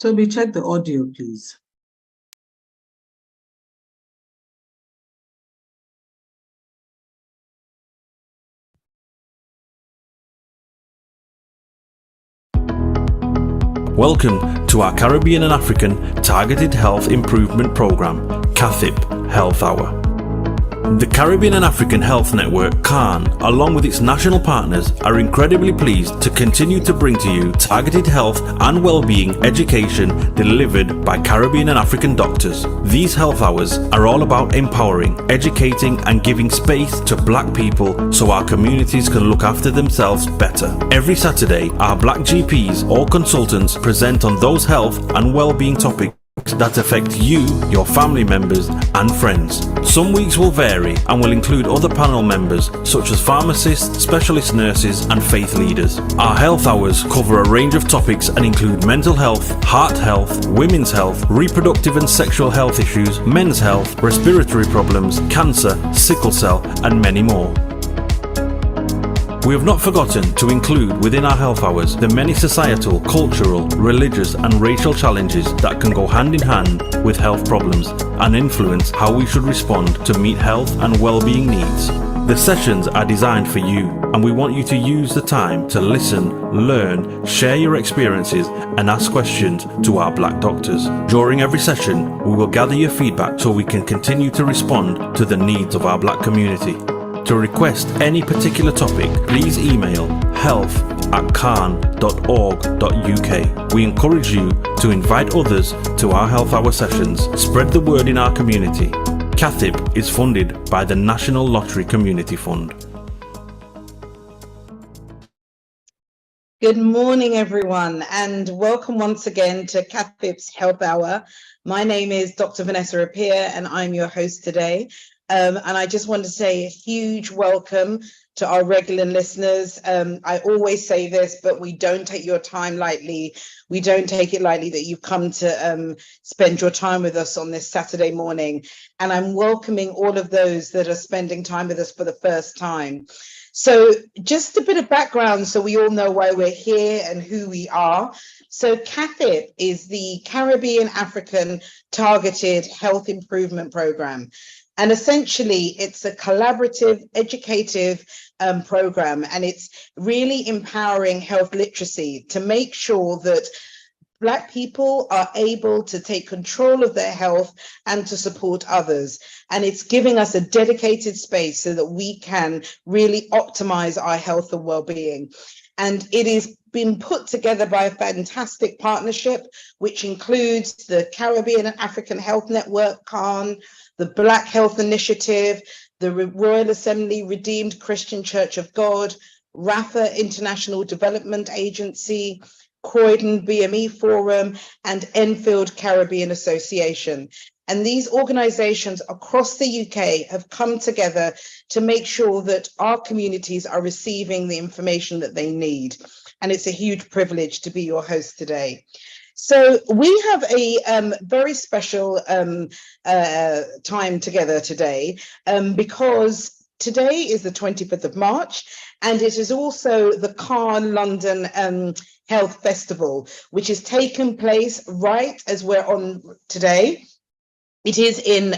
Toby, check the audio, please. Welcome to our Caribbean and African Targeted Health Improvement Program, CATHIP Health Hour. The Caribbean and African Health Network, CAHN, along with its national partners, are incredibly pleased to continue to bring to you targeted health and well-being education delivered by Caribbean and African doctors. These health hours are all about empowering, educating and giving space to Black people so our communities can look after themselves better. Every Saturday, our Black GPs or consultants present on those health and well-being topics that affect you, your family members and friends. Some weeks will vary and will include other panel members such as pharmacists, specialist nurses and faith leaders. Our health hours cover a range of topics and include mental health, heart health, women's health, reproductive and sexual health issues, men's health, respiratory problems, cancer, sickle cell and many more. We have not forgotten to include within our health hours the many societal, cultural, religious and racial challenges that can go hand in hand with health problems and influence how we should respond to meet health and well-being needs. The sessions are designed for you and we want you to use the time to listen, learn, share your experiences and ask questions to our Black doctors. During every session, we will gather your feedback so we can continue to respond to the needs of our Black community. To request any particular topic, please email health@cahn.org.uk. We encourage you to invite others to our health hour sessions. Spread the word in our community. CATHIP is funded by the National Lottery Community Fund. Good morning, everyone, and welcome once again to CATHIP's Health Hour. My name is Dr. Vanessa Appiah, and I'm your host today. And I just want to say a huge welcome to our regular listeners. I always say this, but we don't take your time lightly. We don't take it lightly that you've come to spend your time with us on this Saturday morning. And I'm welcoming all of those that are spending time with us for the first time. So just a bit of background so we all know why we're here and who we are. So CATHIP is the Caribbean African Targeted Health Improvement Program. And essentially, it's a collaborative, educative program, and it's really empowering health literacy to make sure that Black people are able to take control of their health and to support others. And it's giving us a dedicated space so that we can really optimize our health and well-being. And it is been put together by a fantastic partnership, which includes the Caribbean and African Health Network, CAHN, the Black Health Initiative, the Royal Assembly Redeemed Christian Church of God, RAFA International Development Agency, Croydon BME Forum, and Enfield Caribbean Association. And these organizations across the UK have come together to make sure that our communities are receiving the information that they need. And it's a huge privilege to be your host today. So we have a very special time together today because today is the 25th of March, and it is also the CAHN London Health Festival, which has taken place right as we're on today. It is in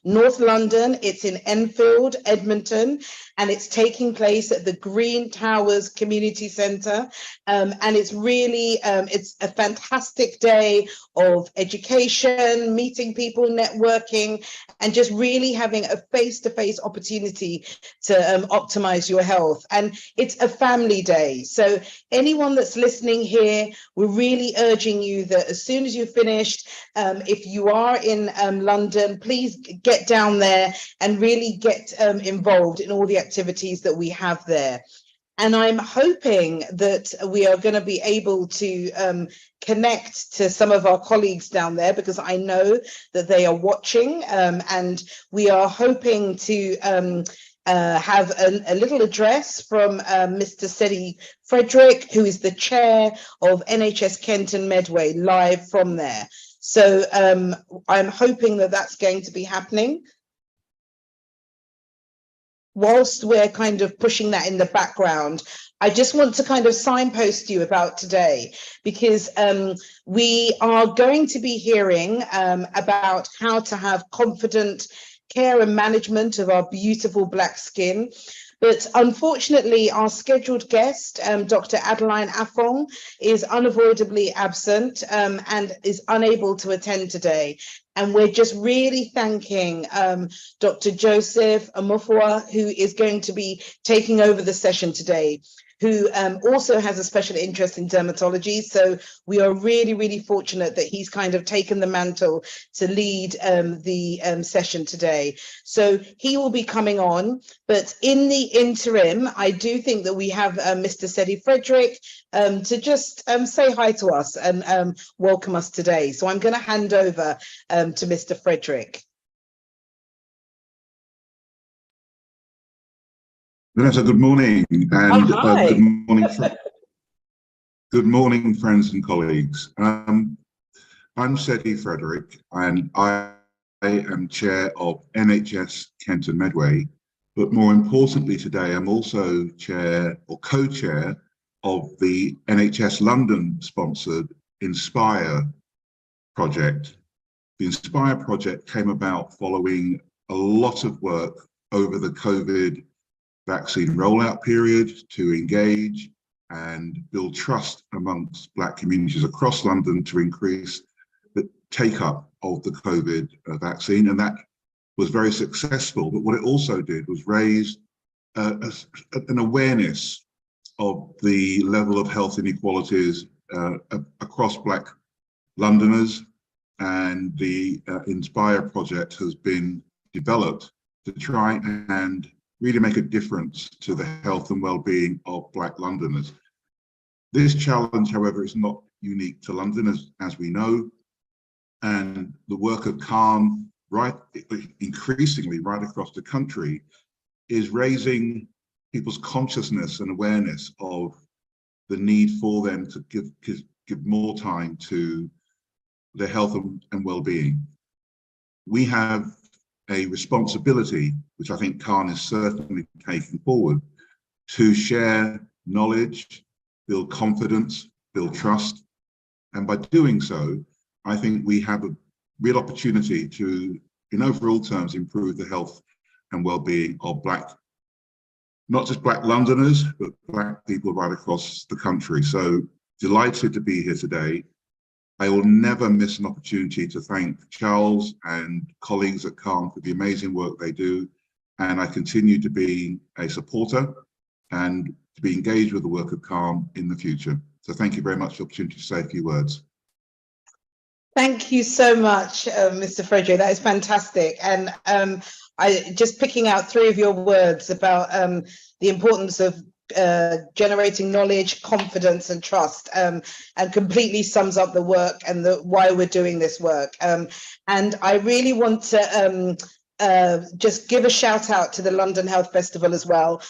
North London, it's in Enfield, Edmonton, and it's taking place at the Green Towers Community Centre. And it's really, it's a fantastic day of education, meeting people, networking, and just really having a face-to-face opportunity to optimize your health. And it's a family day. So anyone that's listening here, we're really urging you that as soon as you've finished, if you are in London, please get down there and really get involved in all the activities that we have there. And I'm hoping that we are going to be able to connect to some of our colleagues down there, because I know that they are watching, and we are hoping to have a little address from Mr. Sedi Frederick, who is the chair of NHS Kent and Medway, live from there. So I'm hoping that that's going to be happening. whilst we're kind of pushing that in the background, I just want to kind of signpost you about today, because we are going to be hearing about how to have confident care and management of our beautiful Black skin. But unfortunately, our scheduled guest, Dr. Adeline Afong, is unavoidably absent and is unable to attend today. And we're just really thanking Dr. Joseph Omofuma, who is going to be taking over the session today, who also has a special interest in dermatology. So we are really, really fortunate that he's kind of taken the mantle to lead the session today. So he will be coming on, but in the interim, I do think that we have Mr. Sedi Frederick to just say hi to us and welcome us today. So I'm going to hand over to Mr. Frederick. Vanessa, good morning, and good morning, friends and colleagues. I'm Sedi Frederick, and I am chair of NHS Kent and Medway, but more importantly today, I'm also chair or co-chair of the NHS London-sponsored Inspire project. The Inspire project came about following a lot of work over the COVID vaccine rollout period to engage and build trust amongst Black communities across London to increase the take-up of the COVID vaccine, and that was very successful. But what it also did was raise an awareness of the level of health inequalities across Black Londoners, and the Inspire project has been developed to try and really make a difference to the health and well-being of Black Londoners. This challenge, however, is not unique to London, as we know, and the work of CAHN, increasingly right across the country, is raising people's consciousness and awareness of the need for them to give more time to their health and well-being. We have a responsibility, which I think CAHN is certainly taking forward, to share knowledge, build confidence, build trust. And by doing so, I think we have a real opportunity to, in overall terms, improve the health and well-being of not just Black Londoners, but Black people right across the country. So delighted to be here today. I will never miss an opportunity to thank Charles and colleagues at CAHN for the amazing work they do. And I continue to be a supporter and to be engaged with the work of CAHN in the future. So thank you very much for the opportunity to say a few words. Thank you so much, Mr. Frederick. That is fantastic. And I just picking out 3 of your words about the importance of generating knowledge, confidence, and trust, and completely sums up the work and why we're doing this work. And I really want to just give a shout out to the London Health Festival as well,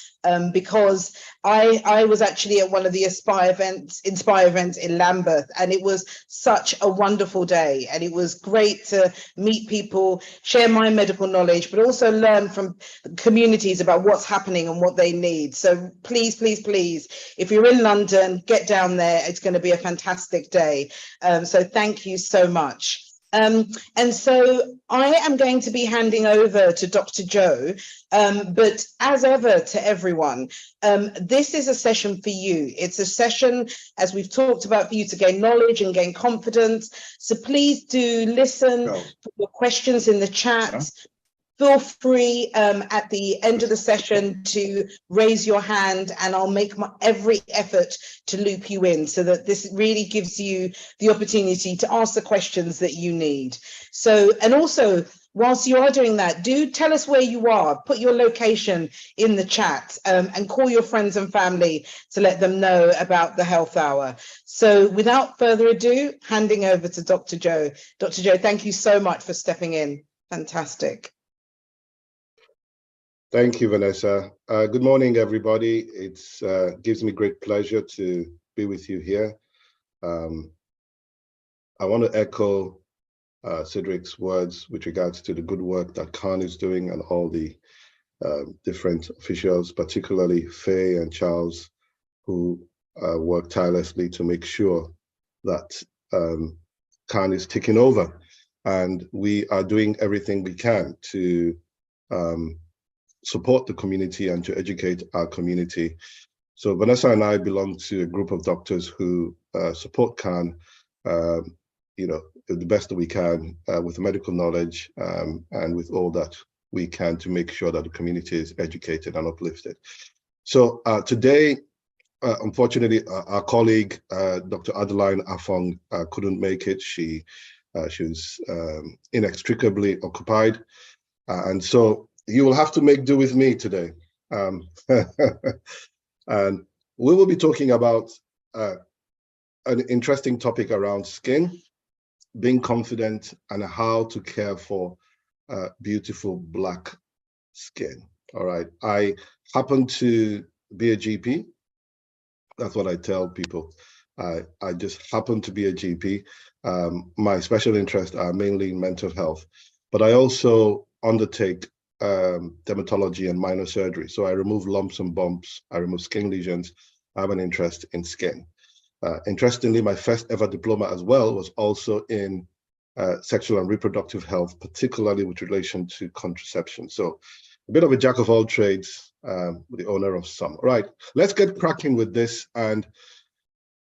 because I was actually at one of the Inspire events in Lambeth, and it was such a wonderful day, and it was great to meet people, share my medical knowledge, but also learn from communities about what's happening and what they need. So please, please, please, if you're in London, get down there. It's going to be a fantastic day. So thank you so much. And so I am going to be handing over to Dr. Joe, but as ever to everyone, this is a session for you. It's a session, as we've talked about, for you to gain knowledge and gain confidence. So please do listen for your questions in the chat. Feel free at the end of the session to raise your hand, and I'll make every effort to loop you in so that this really gives you the opportunity to ask the questions that you need. So, and also, whilst you are doing that, do tell us where you are, put your location in the chat, and call your friends and family to let them know about the Health Hour. So without further ado, handing over to Dr. Joe. Dr. Joe, thank you so much for stepping in. Fantastic. Thank you, Vanessa. Good morning, everybody. It gives me great pleasure to be with you here. I want to echo Cedric's words with regards to the good work that CAHN is doing and all the different officials, particularly Faye and Charles, who work tirelessly to make sure that CAHN is taking over. And we are doing everything we can to support the community and to educate our community. So Vanessa and I belong to a group of doctors who support CAHN, the best that we can with medical knowledge and with all that we can to make sure that the community is educated and uplifted. So today, unfortunately, our colleague, Dr. Adeline Afong, couldn't make it. She was inextricably occupied. And so you will have to make do with me today. And we will be talking about an interesting topic around skin, being confident, and how to care for beautiful Black skin. All right. I happen to be a GP. That's what I tell people. I just happen to be a GP. My special interests are mainly mental health, but I also undertake dermatology and minor surgery. So I remove lumps and bumps. I remove skin lesions. I have an interest in skin. Interestingly, my first ever diploma as well was also in sexual and reproductive health, particularly with relation to contraception. So a bit of a jack of all trades, the owner of some. All right, let's get cracking with this. And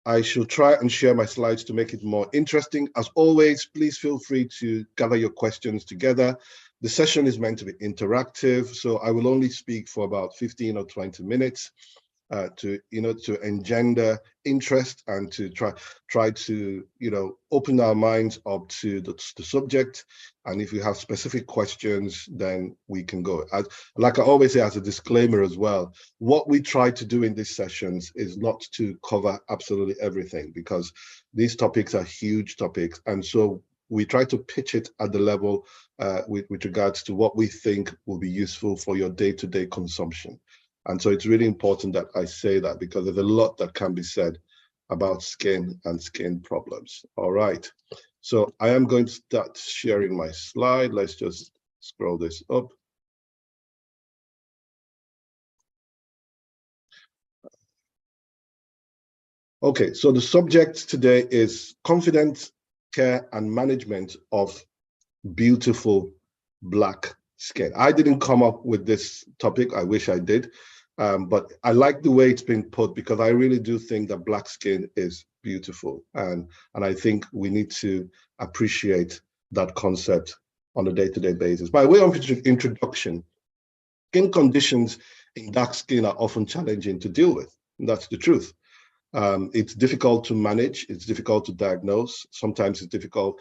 I shall try and share my slides to make it more interesting. As always, please feel free to gather your questions together. The session is meant to be interactive, so I will only speak for about 15 or 20 minutes to engender interest and to try to open our minds up to the subject. And if you have specific questions, then we can go. Like I always say as a disclaimer as well, what we try to do in these sessions is not to cover absolutely everything, because these topics are huge topics, and so we try to pitch it at the level with regards to what we think will be useful for your day-to-day consumption. And so it's really important that I say that, because there's a lot that can be said about skin and skin problems. All right. So I am going to start sharing my slide. Let's just scroll this up. Okay, so the subject today is confident care and management of beautiful Black skin. I didn't come up with this topic. I wish I did. But I like the way it's been put, because I really do think that Black skin is beautiful. And I think we need to appreciate that concept on a day-to-day basis. By way of introduction, skin conditions in dark skin are often challenging to deal with. That's the truth. It's difficult to manage. It's difficult to diagnose. Sometimes it's difficult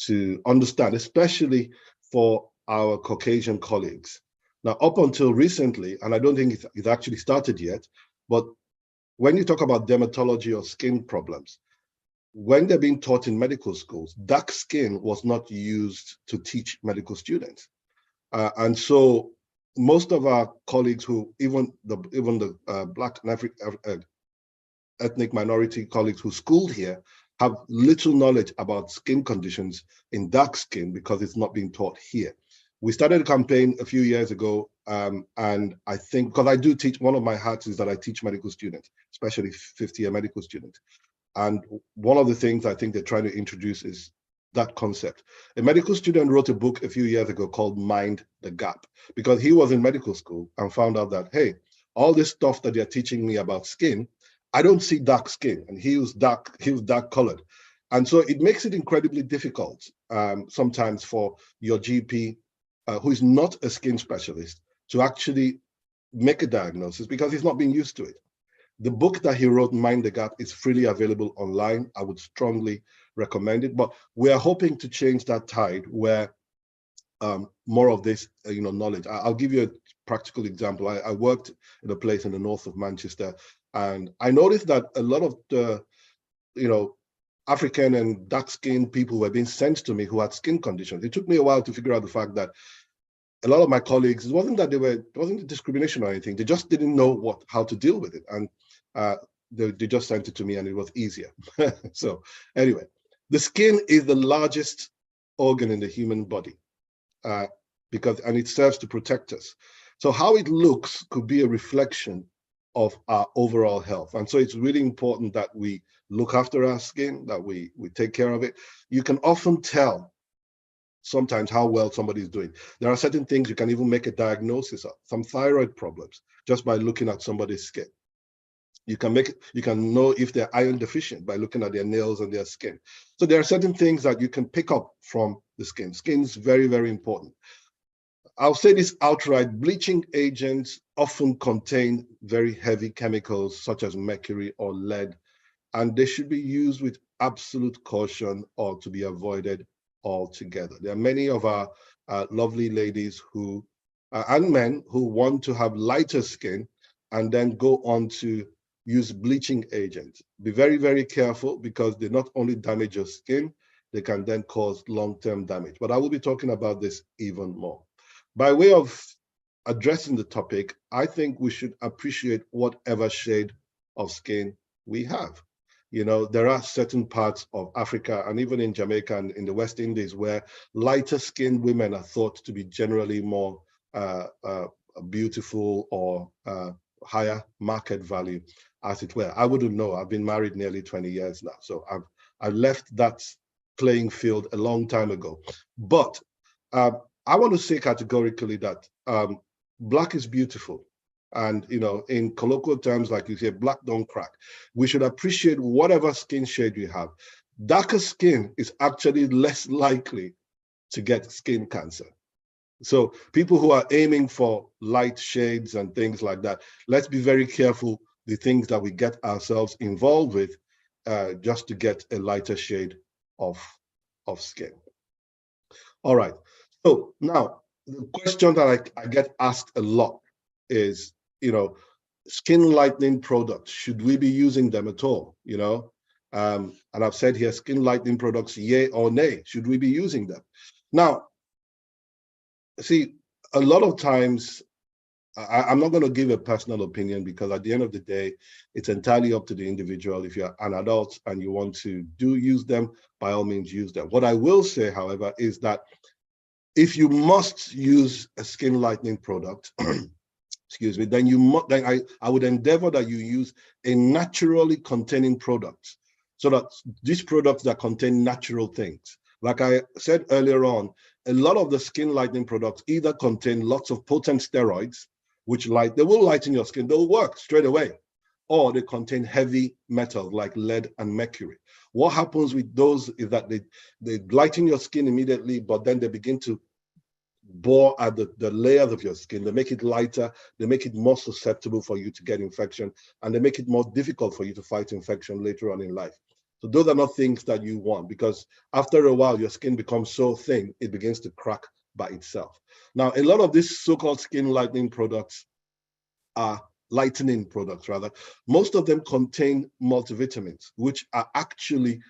to understand, especially for our Caucasian colleagues. Now, up until recently, and I don't think it's actually started yet, but when you talk about dermatology or skin problems, when they're being taught in medical schools, dark skin was not used to teach medical students. And so most of our colleagues who, even the Black and ethnic minority colleagues who schooled here, have little knowledge about skin conditions in dark skin because it's not being taught here. We started a campaign a few years ago, and I think, because I do teach, one of my hats is that I teach medical students, especially fifth-year medical students. And one of the things I think they're trying to introduce is that concept. A medical student wrote a book a few years ago called Mind the Gap, because he was in medical school and found out that, hey, all this stuff that they're teaching me about skin, I don't see dark skin, and he was dark colored. And so it makes it incredibly difficult sometimes for your GP, who is not a skin specialist, to actually make a diagnosis, because he's not been used to it. The book that he wrote, Mind the Gap, is freely available online. I would strongly recommend it, but we are hoping to change that tide where more of this knowledge. I'll give you a practical example. I worked in a place in the north of Manchester, and I noticed that a lot of the African and dark-skinned people were being sent to me who had skin conditions. It took me a while to figure out the fact that a lot of my colleagues, it wasn't a discrimination or anything. They just didn't know how to deal with it, and they just sent it to me, and it was easier. So anyway, the skin is the largest organ in the human body, and it serves to protect us. So how it looks could be a reflection of our overall health. And so it's really important that we look after our skin, that we take care of it. You can often tell sometimes how well somebody's doing. There are certain things you can even make a diagnosis of, some thyroid problems, just by looking at somebody's skin. You can know if they're iron deficient by looking at their nails and their skin. So there are certain things that you can pick up from the skin. Skin is very, very important. I'll say this outright, bleaching agents often contain very heavy chemicals such as mercury or lead, and they should be used with absolute caution or to be avoided altogether. There are many of our lovely ladies who, and men who want to have lighter skin and then go on to use bleaching agents. Be very, very careful, because they not only damage your skin, they can then cause long-term damage. But I will be talking about this even more. By way of addressing the topic, I think we should appreciate whatever shade of skin we have. You know, there are certain parts of Africa and even in Jamaica and in the West Indies where lighter skinned women are thought to be generally more beautiful or higher market value, as it were. I wouldn't know. I've been married nearly 20 years now, so I've left that playing field a long time ago. But I want to say categorically that Black is beautiful. And, you know, in colloquial terms, like you say, black don't crack. We should appreciate whatever skin shade we have. Darker skin is actually less likely to get skin cancer. So people who are aiming for light shades and things like that, let's be very careful the things that we get ourselves involved with just to get a lighter shade of skin. All right. So now the question that I get asked a lot is, you know, skin lightening products, should we be using them at all? You know, and I've said here, skin lightening products, yay or nay, should we be using them? Now, see, a lot of times, I'm not going to give a personal opinion, because at the end of the day, it's entirely up to the individual. If you're an adult and you want to use them, by all means use them. What I will say, however, is that if you must use a skin lightening product, excuse me, then I would endeavor that you use a naturally containing product, so that these products that contain natural things. Like I said earlier on, a lot of the skin lightening products either contain lots of potent steroids, which they will lighten your skin, they'll work straight away, or they contain heavy metals like lead and mercury. What happens with those is that they lighten your skin immediately, but then they begin to bore at the layers of your skin. They make it lighter, they make it more susceptible for you to get infection, and they make it more difficult for you to fight infection later on in life. So those are not things that you want, because after a while, your skin becomes so thin, it begins to crack by itself. Now, a lot of these so-called skin lightening products are lightening products, rather. Most of them contain multivitamins, which are actually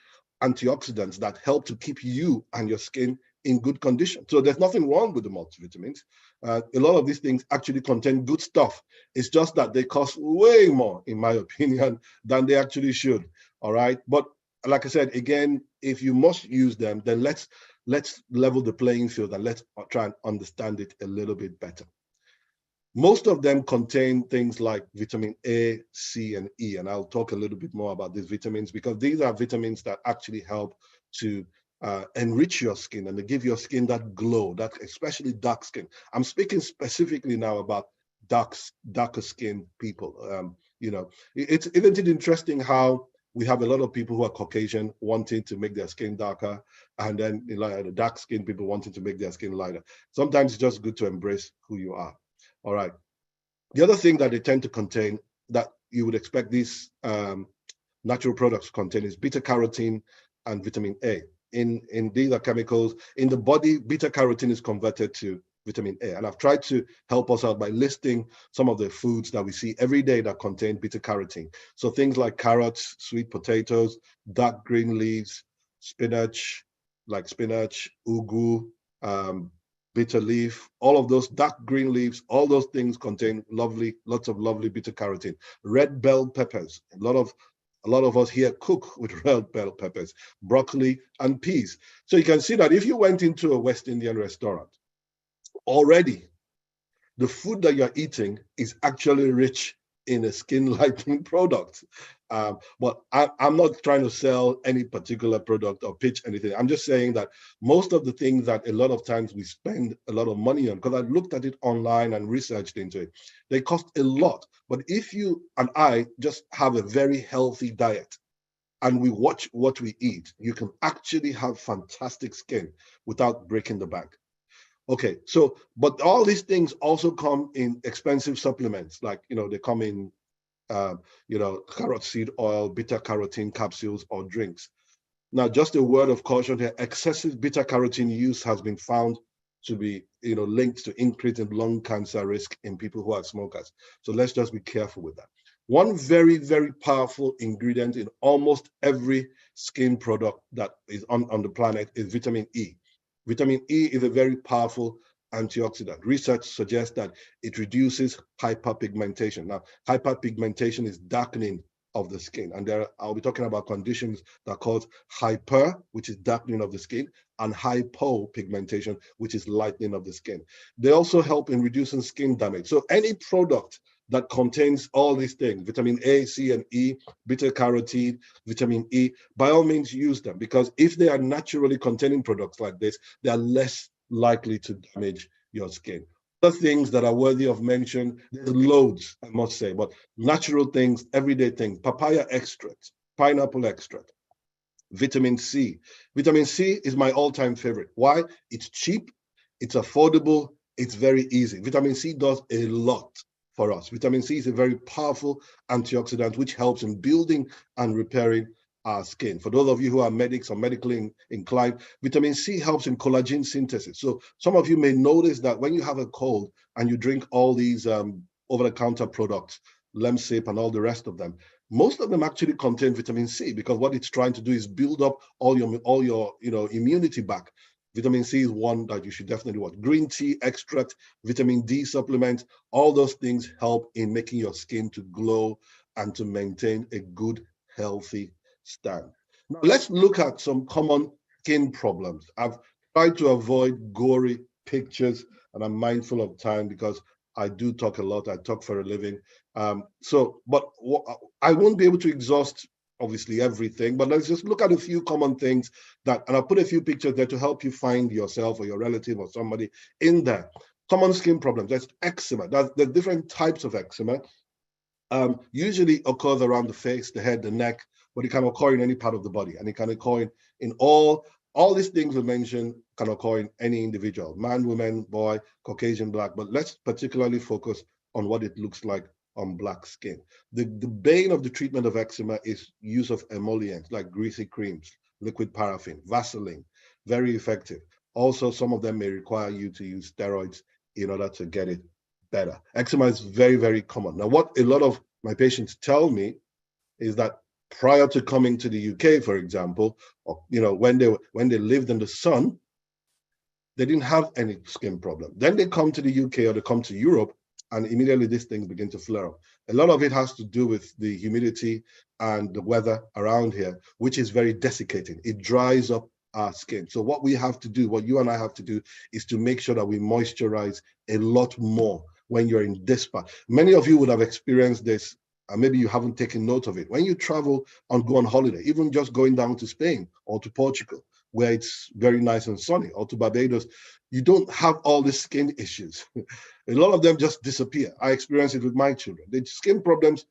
antioxidants that help to keep you and your skin in good condition. So there's nothing wrong with the multivitamins. A lot of these things actually contain good stuff. It's just that they cost way more, in my opinion, than they actually should. All right. But like I said, again, if you must use them, then let's level the playing field and let's try and understand it a little bit better. Most of them contain things like vitamin A, C, and E. And I'll talk a little bit more about these vitamins, because these are vitamins that actually help to enrich your skin, and they give your skin that glow, that especially dark skin. I'm speaking specifically now about darker skinned people. You know, isn't it interesting how we have a lot of people who are Caucasian wanting to make their skin darker, and then the dark skinned people wanting to make their skin lighter. Sometimes it's just good to embrace who you are. All right. The other thing that they tend to contain, that you would expect these natural products to contain, is beta carotene and vitamin A. In these are chemicals in the body. Beta carotene is converted to vitamin A, and I've tried to help us out by listing some of the foods that we see every day that contain beta carotene. So things like carrots, sweet potatoes, dark green leaves, spinach, ugu, bitter leaf, all of those dark green leaves, all those things contain lots of lovely beta carotene. Red bell peppers, a lot of us here cook with red bell peppers, broccoli, and peas. So you can see that if you went into a West Indian restaurant, already the food that you're eating is actually rich in a skin lightening product. But I'm not trying to sell any particular product or pitch anything. I'm just saying that most of the things that a lot of times we spend a lot of money on, because I looked at it online and researched into it, they cost a lot. But if you and I just have a very healthy diet and we watch what we eat, you can actually have fantastic skin without breaking the bank. Okay, so, but all these things also come in expensive supplements, like, they come in, carrot seed oil, beta carotene capsules, or drinks. Now, just a word of caution here, excessive beta carotene use has been found to be, linked to increase in lung cancer risk in people who are smokers. So let's just be careful with that. One very, very powerful ingredient in almost every skin product that is on the planet is vitamin E. Vitamin E is a very powerful antioxidant. Research suggests that it reduces hyperpigmentation. Now, hyperpigmentation is darkening of the skin, and I'll be talking about conditions that cause hyper, which is darkening of the skin, and hypopigmentation, which is lightening of the skin. They also help in reducing skin damage. So any product that contains all these things, vitamin A, C, and E, beta carotene, vitamin E, by all means use them, because if they are naturally containing products like this, they are less likely to damage your skin. Other things that are worthy of mention, there's loads, I must say, but natural things, everyday things, papaya extract, pineapple extract, vitamin C. Vitamin C is my all-time favorite. Why? It's cheap, it's affordable, it's very easy. Vitamin C does a lot for us. Vitamin C is a very powerful antioxidant which helps in building and repairing our skin. For those of you who are medics or medically inclined, vitamin C helps in collagen synthesis. So some of you may notice that when you have a cold and you drink all these over-the-counter products, Lemsip and all the rest of them, most of them actually contain vitamin C, because what it's trying to do is build up all your immunity back. Vitamin C is one that you should definitely watch. Green tea extract, vitamin D supplement, all those things help in making your skin to glow and to maintain a good, healthy stand. Now, let's look at some common skin problems. I've tried to avoid gory pictures, and I'm mindful of time because I do talk a lot. I talk for a living. But I won't be able to exhaust obviously everything, but let's just look at a few common things and I'll put a few pictures there to help you find yourself or your relative or somebody in there. Common skin problems, that's eczema. The different types of eczema usually occurs around the face, the head, the neck, but it can occur in any part of the body, and it can occur in all these things we mentioned can occur in any individual, man, woman, boy, Caucasian, black, but let's particularly focus on what it looks like on black skin. The bane of the treatment of eczema is use of emollients like greasy creams, liquid paraffin, Vaseline, very effective. Also, some of them may require you to use steroids in order to get it better. Eczema is very, very common. Now, what a lot of my patients tell me is that prior to coming to the UK, for example, or, when they lived in the sun, they didn't have any skin problem. Then they come to the UK or they come to Europe, and immediately these things begin to flare up. A lot of it has to do with the humidity and the weather around here, which is very desiccating. It dries up our skin. So what we have to do, what you and I have to do, is to make sure that we moisturize a lot more when you're in this part. Many of you would have experienced this, and maybe you haven't taken note of it. When you travel and go on holiday, even just going down to Spain or to Portugal, where it's very nice and sunny, or to Barbados, you don't have all the skin issues. A lot of them just disappear. I experience it with my children. The skin problems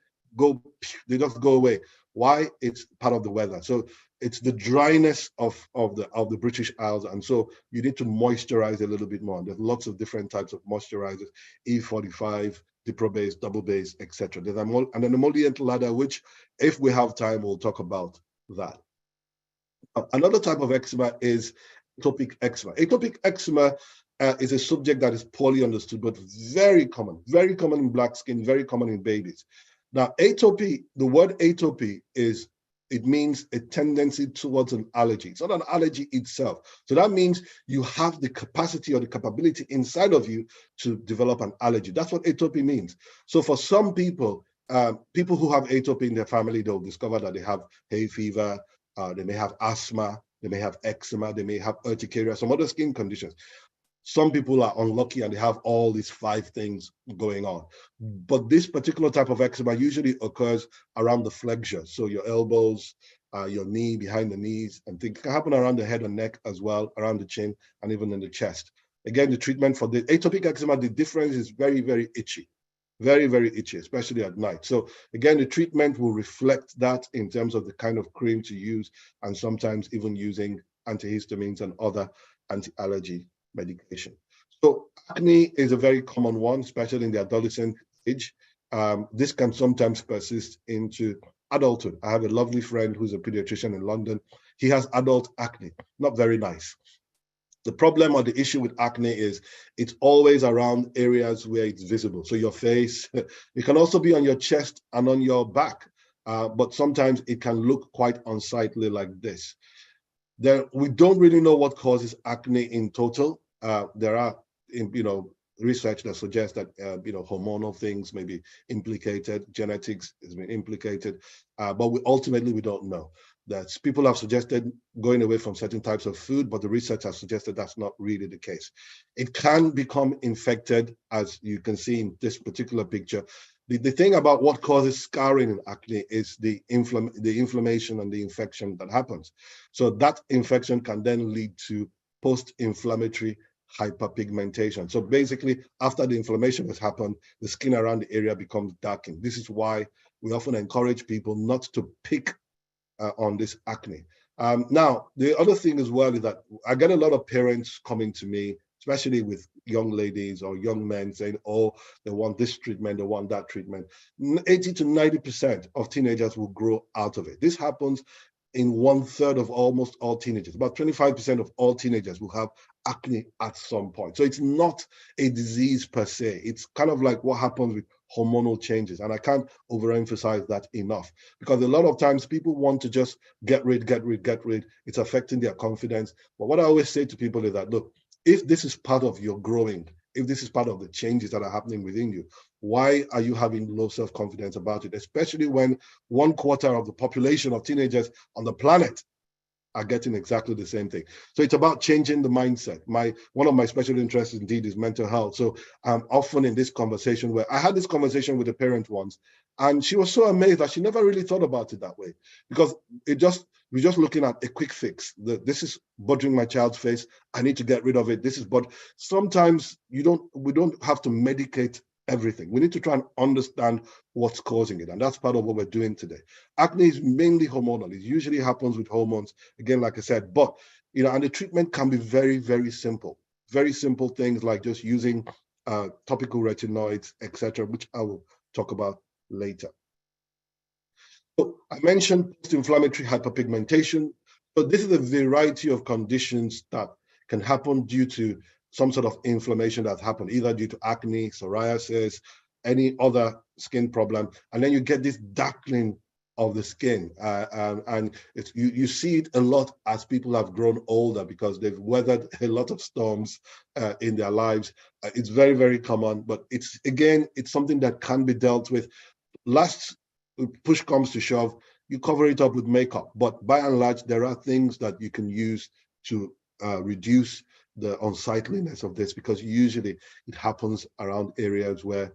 they just go away. Why? It's part of the weather. So it's the dryness of the British Isles, and so you need to moisturize a little bit more. There's lots of different types of moisturizers, E45, Dipro base, double base, etc. There's an emollient ladder, which if we have time, we'll talk about that. Another type of eczema is atopic eczema. Atopic eczema is a subject that is poorly understood, but very common in black skin, very common in babies. Now, atopy, the word atopy it means a tendency towards an allergy. It's not an allergy itself. So that means you have the capacity or the capability inside of you to develop an allergy. That's what atopy means. So for some people, people who have atopy in their family, they'll discover that they have hay fever, they may have asthma, they may have eczema, they may have urticaria, some other skin conditions. Some people are unlucky and they have all these 5 things going on. But this particular type of eczema usually occurs around the flexure. So your elbows, your knee, behind the knees, and things can happen around the head and neck as well, around the chin, and even in the chest. Again, the treatment for the atopic eczema, the difference is very, very itchy. Very, very itchy, especially at night. So again, the treatment will reflect that in terms of the kind of cream to use, and sometimes even using antihistamines and other anti-allergy medication. So acne is a very common one, especially in the adolescent age. This can sometimes persist into adulthood. I have a lovely friend who's a pediatrician in London. He has adult acne, not very nice. The problem or the issue with acne is it's always around areas where it's visible. So your face, it can also be on your chest and on your back, but sometimes it can look quite unsightly like this. We don't really know what causes acne in total. There are, research that suggests that, hormonal things may be implicated, genetics has been implicated, but ultimately we don't know. That people have suggested going away from certain types of food, but the research has suggested that's not really the case. It can become infected, as you can see in this particular picture. The thing about what causes scarring in acne is the inflammation and the infection that happens. So that infection can then lead to post-inflammatory hyperpigmentation. So basically, after the inflammation has happened, the skin around the area becomes darkened. This is why we often encourage people not to pick on this acne. Now, the other thing as well is that I get a lot of parents coming to me, especially with young ladies or young men saying, oh, they want this treatment, they want that treatment. 80 to 90% of teenagers will grow out of it. This happens in 1/3 of almost all teenagers. About 25% of all teenagers will have acne at some point. So it's not a disease per se. It's kind of like what happens with hormonal changes. And I can't overemphasize that enough, because a lot of times people want to just get rid. It's affecting their confidence. But what I always say to people is that, look, if this is part of your growing, if this is part of the changes that are happening within you, why are you having low self-confidence about it? Especially when 1/4 of the population of teenagers on the planet are getting exactly the same thing. So it's about changing the mindset. One of my special interests indeed is mental health. So I'm often in this conversation where I had this conversation with a parent once, and she was so amazed that she never really thought about it that way, because we're just looking at a quick fix. This is bothering my child's face. I need to get rid of it. But sometimes we don't have to medicate everything. We need to try and understand what's causing it. And that's part of what we're doing today. Acne is mainly hormonal. It usually happens with hormones, again, like I said, but, and the treatment can be very, very simple. Very simple things like just using topical retinoids, etc., which I will talk about later. So I mentioned post-inflammatory hyperpigmentation. So this is a variety of conditions that can happen due to some sort of inflammation that's happened, either due to acne, psoriasis, any other skin problem. And then you get this darkening of the skin. And you see it a lot as people have grown older, because they've weathered a lot of storms in their lives. It's very, very common, but it's something that can be dealt with. Last push comes to shove, you cover it up with makeup. But by and large, there are things that you can use to reduce the unsightliness of this, because usually it happens around areas where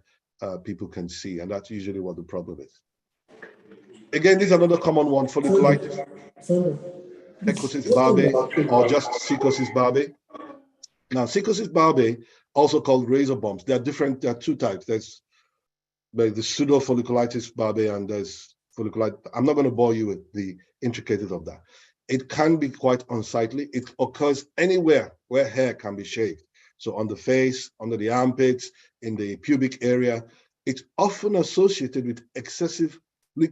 people can see, and that's usually what the problem is. Again, this is another common one, folliculitis, Psychosis barbae, or just Psychosis barbae. Now, Psychosis barbae, also called razor bumps, there are two types. There's the pseudo folliculitis barbae, and there's folliculitis. I'm not going to bore you with the intricacies of that. It can be quite unsightly. It occurs anywhere where hair can be shaved. So on the face, under the armpits, in the pubic area. It's often associated with excessively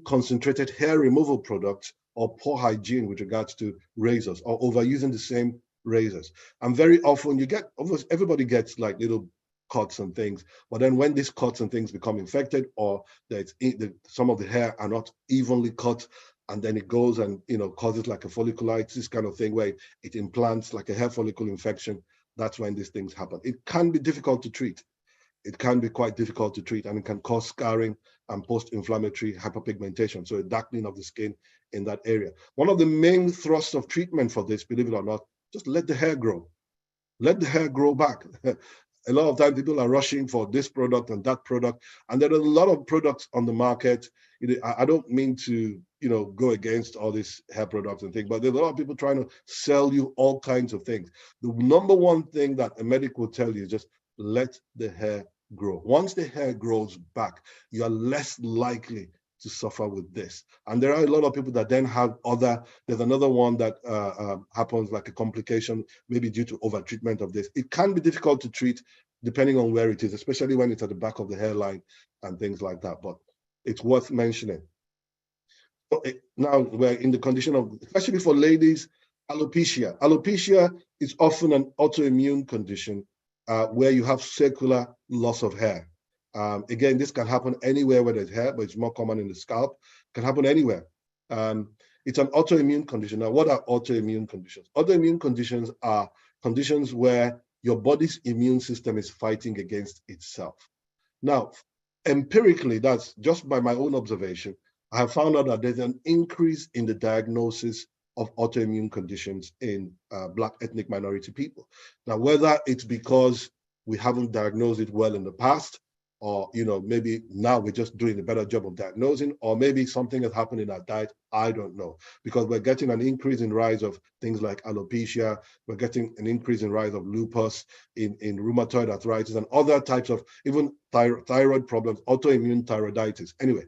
concentrated hair removal products or poor hygiene with regards to razors, or overusing the same razors. And very often everybody gets like little cuts and things, but then when these cuts and things become infected, or some of the hair are not evenly cut, and then it goes and causes like a folliculitis kind of thing, where it implants like a hair follicle infection. That's when these things happen. It can be difficult to treat. It can be quite difficult to treat, and it can cause scarring and post-inflammatory hyperpigmentation, so a darkening of the skin in that area. One of the main thrusts of treatment for this, believe it or not, just let the hair grow. let the hair grow back. A lot of times people are rushing for this product and that product, and there are a lot of products on the market. I don't mean to, go against all these hair products and things, but there's a lot of people trying to sell you all kinds of things. The number one thing that a medic will tell you is just let the hair grow. Once the hair grows back, you are less likely to suffer with this. And there are a lot of people that then have there's another one that happens like a complication, maybe due to over-treatment of this. It can be difficult to treat depending on where it is, especially when it's at the back of the hairline and things like that, but it's worth mentioning. Now we're in the condition of, especially for ladies, alopecia. Alopecia is often an autoimmune condition where you have circular loss of hair. Again, this can happen anywhere where there's hair, but it's more common in the scalp. It can happen anywhere. It's an autoimmune condition. Now, what are autoimmune conditions? Autoimmune conditions are conditions where your body's immune system is fighting against itself. Now, empirically, that's just by my own observation, I have found out that there's an increase in the diagnosis of autoimmune conditions in Black ethnic minority people. Now, whether it's because we haven't diagnosed it well in the past, or maybe now we're just doing a better job of diagnosing, or maybe something has happened in our diet, I don't know. Because we're getting an increase in rise of things like alopecia, we're getting an increase in rise of lupus, in rheumatoid arthritis, and other types of even thyroid problems, autoimmune thyroiditis. Anyway,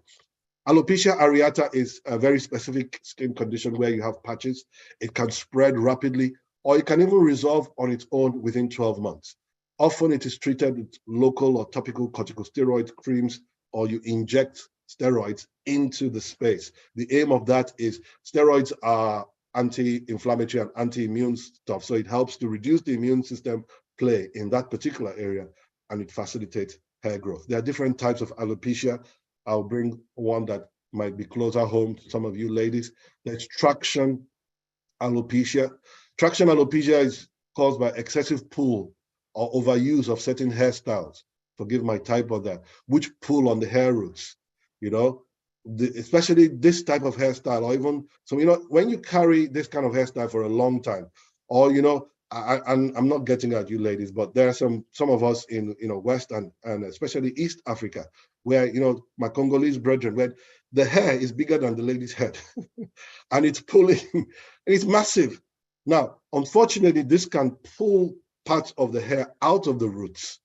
alopecia areata is a very specific skin condition where you have patches. It can spread rapidly, or it can even resolve on its own within 12 months. Often it is treated with local or topical corticosteroid creams, or you inject steroids into the space. The aim of that is steroids are anti-inflammatory and anti-immune stuff. So it helps to reduce the immune system play in that particular area, and it facilitates hair growth. There are different types of alopecia. I'll bring one that might be closer home to some of you ladies. There's traction alopecia. Traction alopecia is caused by excessive pull or overuse of certain hairstyles, forgive my typo there, which pull on the hair roots, especially this type of hairstyle, or even, so, when you carry this kind of hairstyle for a long time, or, I'm not getting at you ladies, but there are some of us in, West and especially East Africa, where, my Congolese brethren, where the hair is bigger than the lady's head, and it's pulling, and it's massive. Now, unfortunately, this can pull parts of the hair out of the roots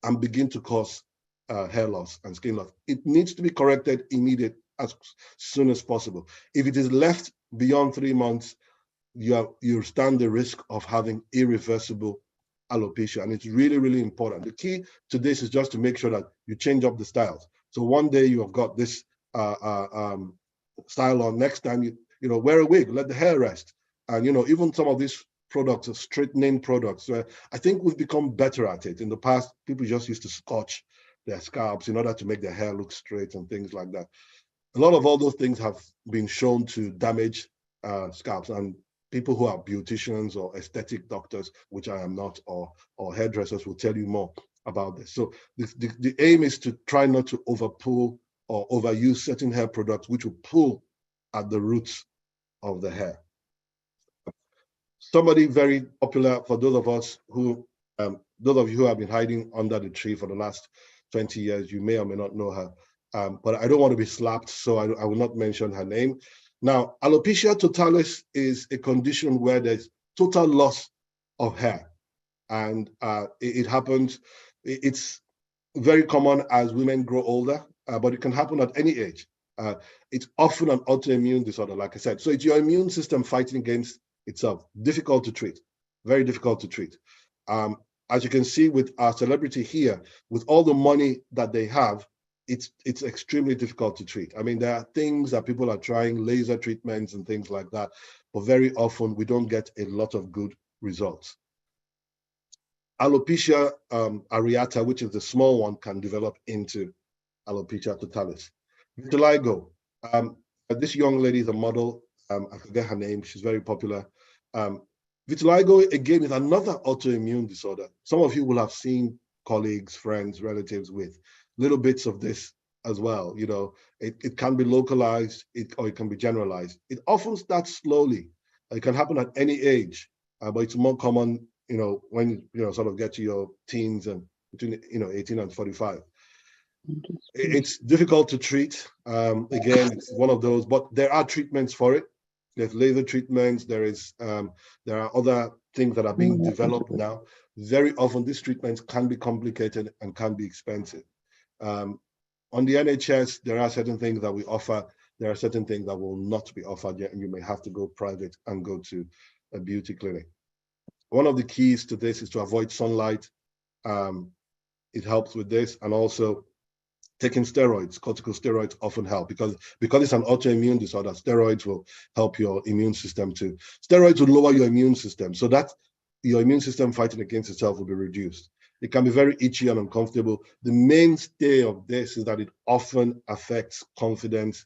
and begin to cause hair loss and skin loss. It needs to be corrected immediately, as soon as possible. If it is left beyond 3 months, you stand the risk of having irreversible alopecia, and it's really, really important. The key to this is just to make sure that you change up the styles. So one day you have got this style on, next time you wear a wig, let the hair rest, and even some of these products, straightening products. I think we've become better at it. In the past, people just used to scotch their scalps in order to make their hair look straight and things like that. A lot of all those things have been shown to damage scalps, and people who are beauticians or aesthetic doctors, which I am not, or hairdressers will tell you more about this. So the aim is to try not to overpull or overuse certain hair products which will pull at the roots of the hair. Somebody very popular for those of us who, those of you who have been hiding under the tree for the last 20 years, you may or may not know her, but I don't want to be slapped, so I will not mention her name. Now, alopecia totalis is a condition where there's total loss of hair, and it happens, it's very common as women grow older, but it can happen at any age. It's often an autoimmune disorder, like I said. So it's your immune system fighting against itself. Difficult to treat, very difficult to treat. As you can see with our celebrity here, with all the money that they have, it's extremely difficult to treat. I mean, there are things that people are trying, laser treatments and things like that, but very often we don't get a lot of good results. Alopecia areata, which is the small one, can develop into alopecia totalis. Vitiligo. This young lady is a model. I forget her name. She's very popular. Vitiligo, again, is another autoimmune disorder. Some of you will have seen colleagues, friends, relatives with little bits of this as well. It can be localized, or it can be generalized. It often starts slowly. It can happen at any age, but it's more common when you sort of get to your teens and between 18 and 45. It's difficult to treat. Again, it's one of those, but there are treatments for it. There's laser treatments. There are other things that are being developed now. Very often, these treatments can be complicated and can be expensive. On the NHS, there are certain things that we offer. There are certain things that will not be offered yet, and you may have to go private and go to a beauty clinic. One of the keys to this is to avoid sunlight. It helps with this, and also taking steroids. Corticosteroids often help because it's an autoimmune disorder. Steroids will help your immune system too. Steroids will lower your immune system so that your immune system fighting against itself will be reduced. It can be very itchy and uncomfortable. The mainstay of this is that it often affects confidence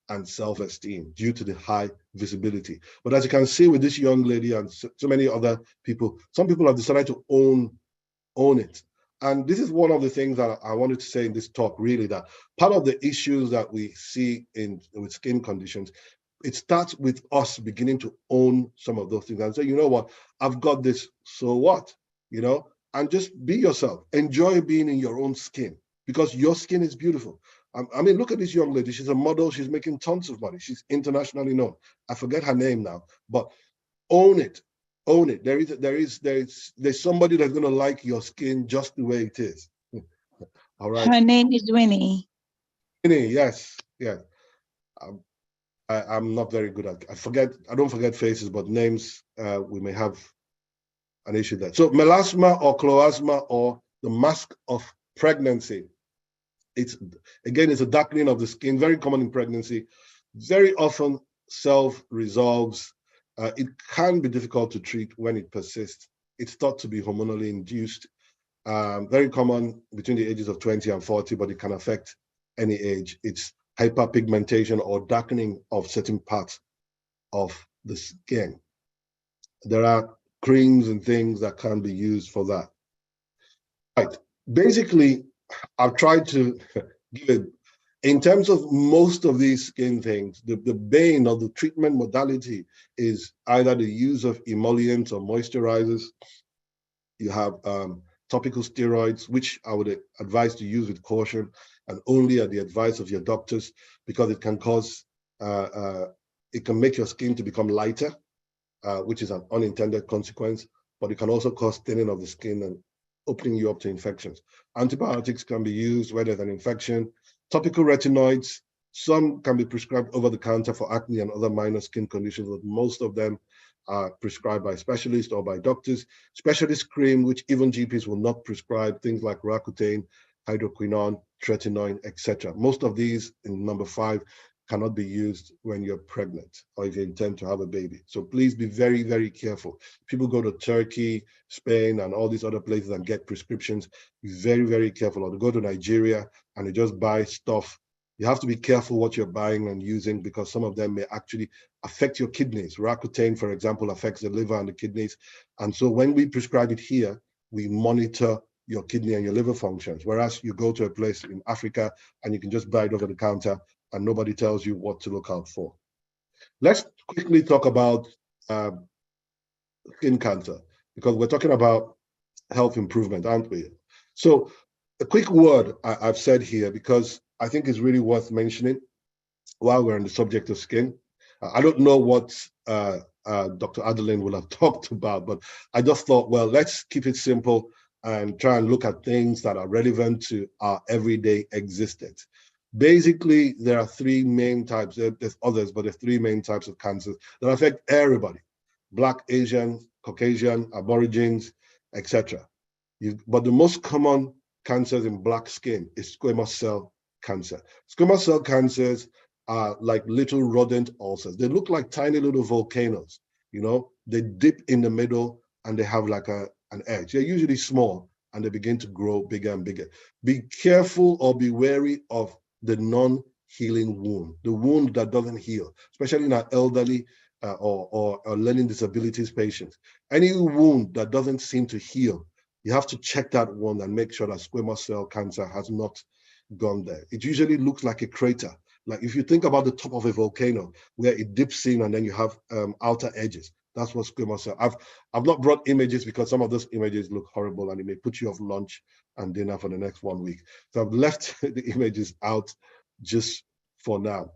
and self-esteem due to the high visibility. But as you can see with this young lady and so many other people, some people have decided to own it. And this is one of the things that I wanted to say in this talk, really, that part of the issues that we see with skin conditions, it starts with us beginning to own some of those things and say, you know what, I've got this, so what, and just be yourself. Enjoy being in your own skin because your skin is beautiful. I mean, look at this young lady. She's a model. She's making tons of money. She's internationally known. I forget her name now, but own it. Own it. There's somebody that's going to like your skin just the way it is. All right. Her name is Winnie. Winnie, yes. I'm not very good at. I don't forget faces, but names we may have an issue there. So melasma or chloasma or the mask of pregnancy. It's a darkening of the skin, very common in pregnancy, very often self-resolves. It can be difficult to treat when it persists. It's thought to be hormonally induced, very common between the ages of 20 and 40, but it can affect any age. It's hyperpigmentation or darkening of certain parts of the skin. There are creams and things that can be used for that. Right. Basically, I've tried to give it, in terms of most of these skin things, the bane of the treatment modality is either the use of emollients or moisturizers. You have topical steroids, which I would advise to use with caution and only at the advice of your doctors, because it can cause, it can make your skin to become lighter, which is an unintended consequence, but it can also cause thinning of the skin and opening you up to infections. Antibiotics can be used where there's an infection. Topical retinoids, some can be prescribed over the counter for acne and other minor skin conditions, but most of them are prescribed by specialists or by doctors. Specialist cream, which even GPs will not prescribe, things like Roaccutane, hydroquinone, tretinoin, etc. Most of these, in number 5, cannot be used when you're pregnant or if you intend to have a baby. So please be very, very careful. People go to Turkey, Spain, and all these other places and get prescriptions. Be very, very careful. Or to go to Nigeria and you just buy stuff. You have to be careful what you're buying and using because some of them may actually affect your kidneys. Roaccutane, for example, affects the liver and the kidneys. And so when we prescribe it here, we monitor your kidney and your liver functions. Whereas you go to a place in Africa and you can just buy it over the counter and nobody tells you what to look out for. Let's quickly talk about skin cancer, because we're talking about health improvement, aren't we? So a quick word I've said here, because I think it's really worth mentioning while we're on the subject of skin. I don't know what Dr. Adeline will have talked about, but I just thought, well, let's keep it simple and try and look at things that are relevant to our everyday existence. Basically, there are 3 main types. There's others, but there's 3 main types of cancers that affect everybody: Black, Asian, Caucasian, Aborigines, etc. But the most common cancers in Black skin is squamous cell cancer. Squamous cell cancers are like little rodent ulcers. They look like tiny little volcanoes. They dip in the middle and they have like an edge. They're usually small and they begin to grow bigger and bigger. Be careful or be wary of the non-healing wound, the wound that doesn't heal, especially in our elderly or learning disabilities patients. Any wound that doesn't seem to heal, you have to check that wound and make sure that squamous cell cancer has not gone there. It usually looks like a crater. Like if you think about the top of a volcano where it dips in and then you have outer edges, That's what squamous cell. I've not brought images because some of those images look horrible and it may put you off lunch and dinner for the next 1 week. So I've left the images out just for now.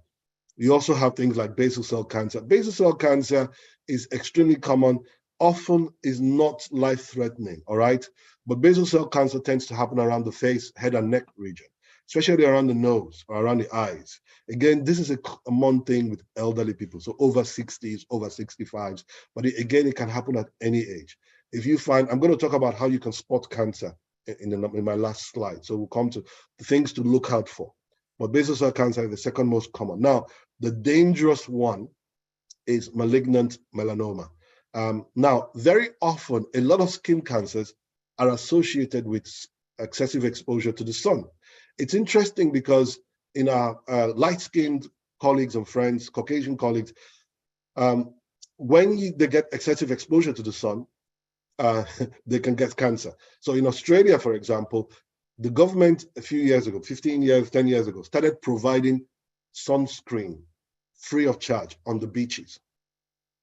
You also have things like basal cell cancer. Basal cell cancer is extremely common, often is not life-threatening, all right? But basal cell cancer tends to happen around the face, head and neck region, especially around the nose or around the eyes. Again, this is a common thing with elderly people, so over 60s, over 65s, but again, it can happen at any age. If you find, I'm going to talk about how you can spot cancer in my last slide, so we'll come to the things to look out for. But basal cell cancer is the second most common. Now, the dangerous one is malignant melanoma. Now, very often, a lot of skin cancers are associated with excessive exposure to the sun. It's interesting because in our light-skinned colleagues and friends, Caucasian colleagues, when they get excessive exposure to the sun, they can get cancer. So in Australia, for example, the government a few years ago, 15 years, 10 years ago, started providing sunscreen free of charge on the beaches.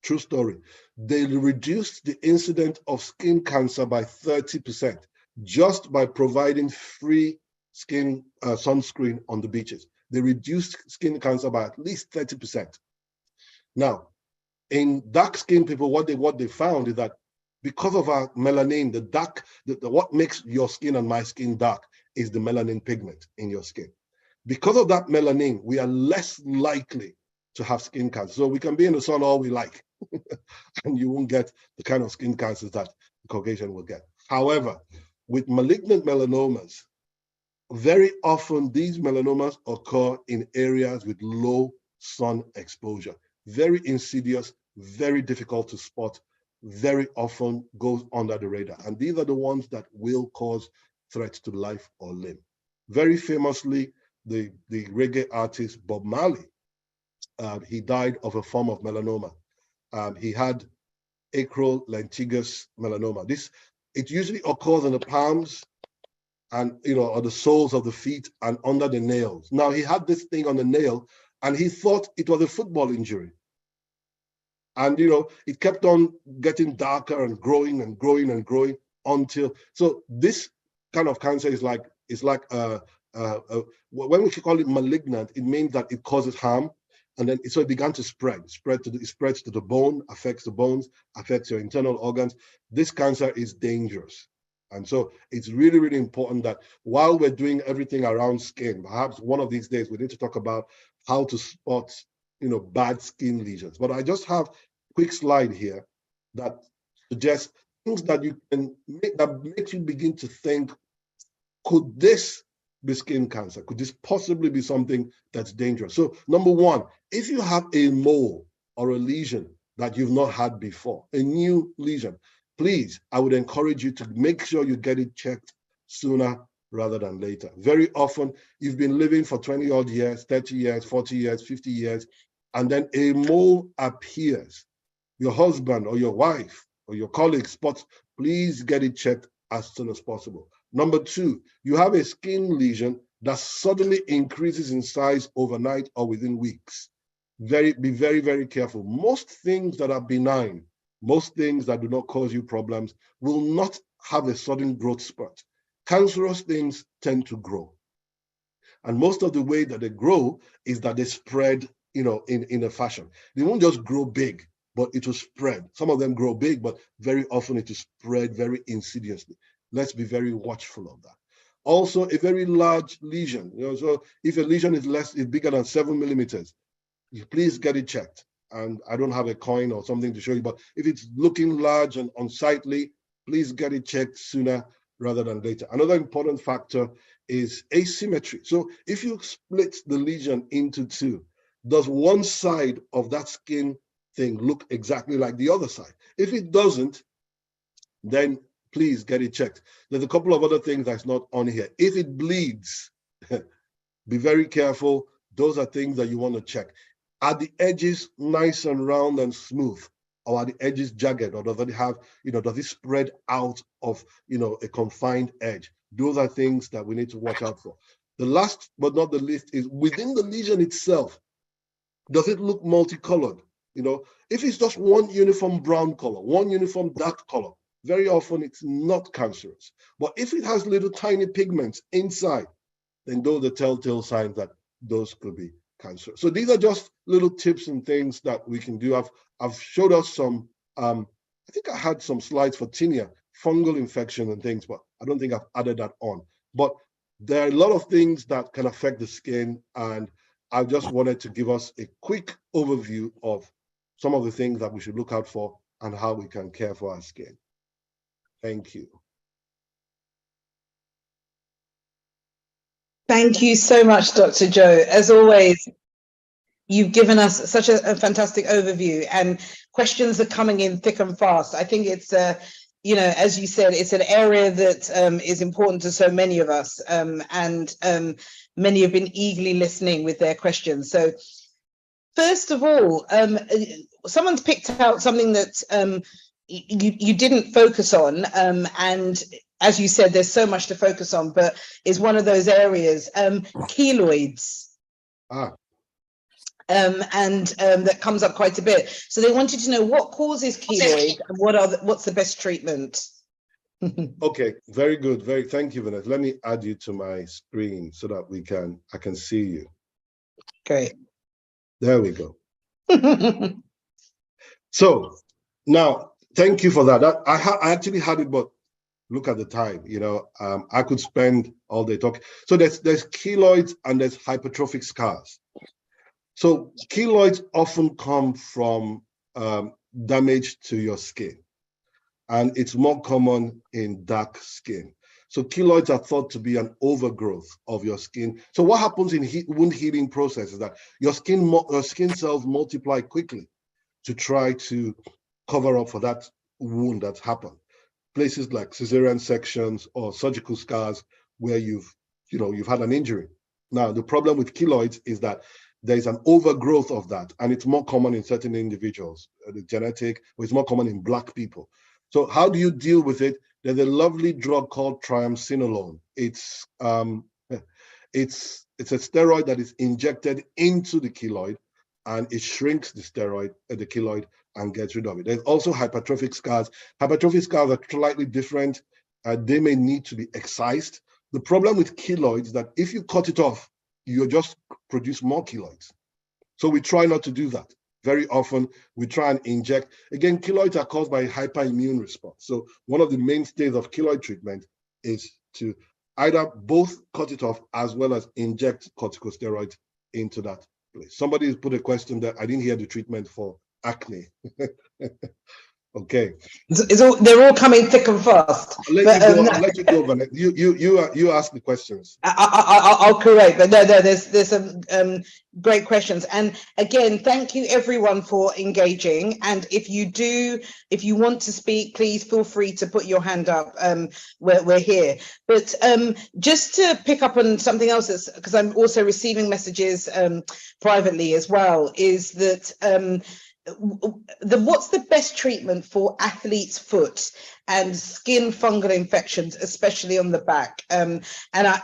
True story. They reduced the incidence of skin cancer by 30% just by providing free skin sunscreen on the beaches. They reduced skin cancer by at least 30%. Now, in dark skinned people, what they found is that because of our melanin, what makes your skin and my skin dark is the melanin pigment in your skin. Because of that melanin, we are less likely to have skin cancer. So we can be in the sun all we like, and you won't get the kind of skin cancers that the Caucasian will get. However, with malignant melanomas, very often these melanomas occur in areas with low sun exposure. Very insidious, very difficult to spot, very often goes under the radar. And these are the ones that will cause threats to life or limb. Very famously, the reggae artist Bob Marley, he died of a form of melanoma. He had acrolentigus melanoma. It usually occurs in the palms and or the soles of the feet and under the nails. Now he had this thing on the nail and he thought it was a football injury. And it kept on getting darker and growing and growing and growing until, so this kind of cancer is like when we call it malignant, it means that it causes harm. And then so it began to spread it spreads to the bone, affects the bones, affects your internal organs. This cancer is dangerous. And so it's really, really important that while we're doing everything around skin, perhaps one of these days we need to talk about how to spot, bad skin lesions. But I just have a quick slide here that suggests things that you can make, that makes you begin to think, could this be skin cancer? Could this possibly be something that's dangerous? So number one, if you have a mole or a lesion that you've not had before, a new lesion, please, I would encourage you to make sure you get it checked sooner rather than later. Very often, you've been living for 20 odd years, 30 years, 40 years, 50 years, and then a mole appears. Your husband or your wife or your colleague spots, please get it checked as soon as possible. Number two, you have a skin lesion that suddenly increases in size overnight or within weeks. Be very, very careful. Most things that are benign, most things that do not cause you problems will not have a sudden growth spurt. Cancerous things tend to grow. And most of the way that they grow is that they spread, in a fashion. They won't just grow big, but it will spread. Some of them grow big, but very often it will spread very insidiously. Let's be very watchful of that. Also, a very large lesion. So if a lesion is bigger than 7 millimeters, please get it checked. And I don't have a coin or something to show you, but if it's looking large and unsightly, please get it checked sooner rather than later. Another important factor is asymmetry. So if you split the lesion into two, does one side of that skin thing look exactly like the other side? If it doesn't, then please get it checked. There's a couple of other things that's not on here. If it bleeds, be very careful. Those are things that you want to check. Are the edges nice and round and smooth? Or are the edges jagged? Or does it have, does it spread out of, a confined edge? Those are things that we need to watch out for. The last but not the least is within the lesion itself, does it look multicolored? You know, if it's just one uniform brown color, one uniform dark color, very often it's not cancerous. But if it has little tiny pigments inside, then those are telltale signs that those could be cancer. So these are just little tips and things that we can do. I've showed us some, I think I had some slides for tinea, fungal infection and things, but I don't think I've added that on. But there are a lot of things that can affect the skin, and I just wanted to give us a quick overview of some of the things that we should look out for and how we can care for our skin. Thank you. Thank you so much, Dr. Joe. As always, you've given us such a fantastic overview, and questions are coming in thick and fast. I think it's, you know, as you said, it's an area that is important to so many of us, and many have been eagerly listening with their questions. So first of all, someone's picked out something that you didn't focus on, and as you said, there's so much to focus on, but is one of those areas, keloids. That comes up quite a bit. So they wanted to know what causes keloid and what's the best treatment. Okay, very good. Thank you, Vanessa. Let me add you to my screen so that I can see you. Great. There we go. So now, thank you for that. I actually had it, but look at the time. You know, I could spend all day talking. So there's keloids and there's hypertrophic scars. So keloids often come from damage to your skin, and it's more common in dark skin. So keloids are thought to be an overgrowth of your skin. So what happens in wound healing process is that your skin cells multiply quickly to try to cover up for that wound that's happened. Places like cesarean sections or surgical scars where you've had an injury. Now, the problem with keloids is that there's an overgrowth of that, and it's more common in certain individuals, the genetic, but it's more common in Black people. So how do you deal with it? There's a lovely drug called triamcinolone. It's a steroid that is injected into the keloid, and it shrinks the keloid and gets rid of it. There's also hypertrophic scars. Hypertrophic scars are slightly different. They may need to be excised. The problem with keloids is that if you cut it off, you just produce more keloids. So we try not to do that. Very often, we try and inject. Again, keloids are caused by a hyperimmune response. So one of the mainstays of keloid treatment is to either both cut it off as well as inject corticosteroids into that place. Somebody has put a question that I didn't hear the treatment for acne. Okay. They're all coming thick and fast. I'll let you go, Vanessa. You ask the questions. I'll correct, but no, there's some great questions. And again, thank you everyone for engaging. And if you want to speak, please feel free to put your hand up. We're here. But just to pick up on something else, because I'm also receiving messages privately as well, is that what's the best treatment for athlete's foot and skin fungal infections, especially on the back? And I,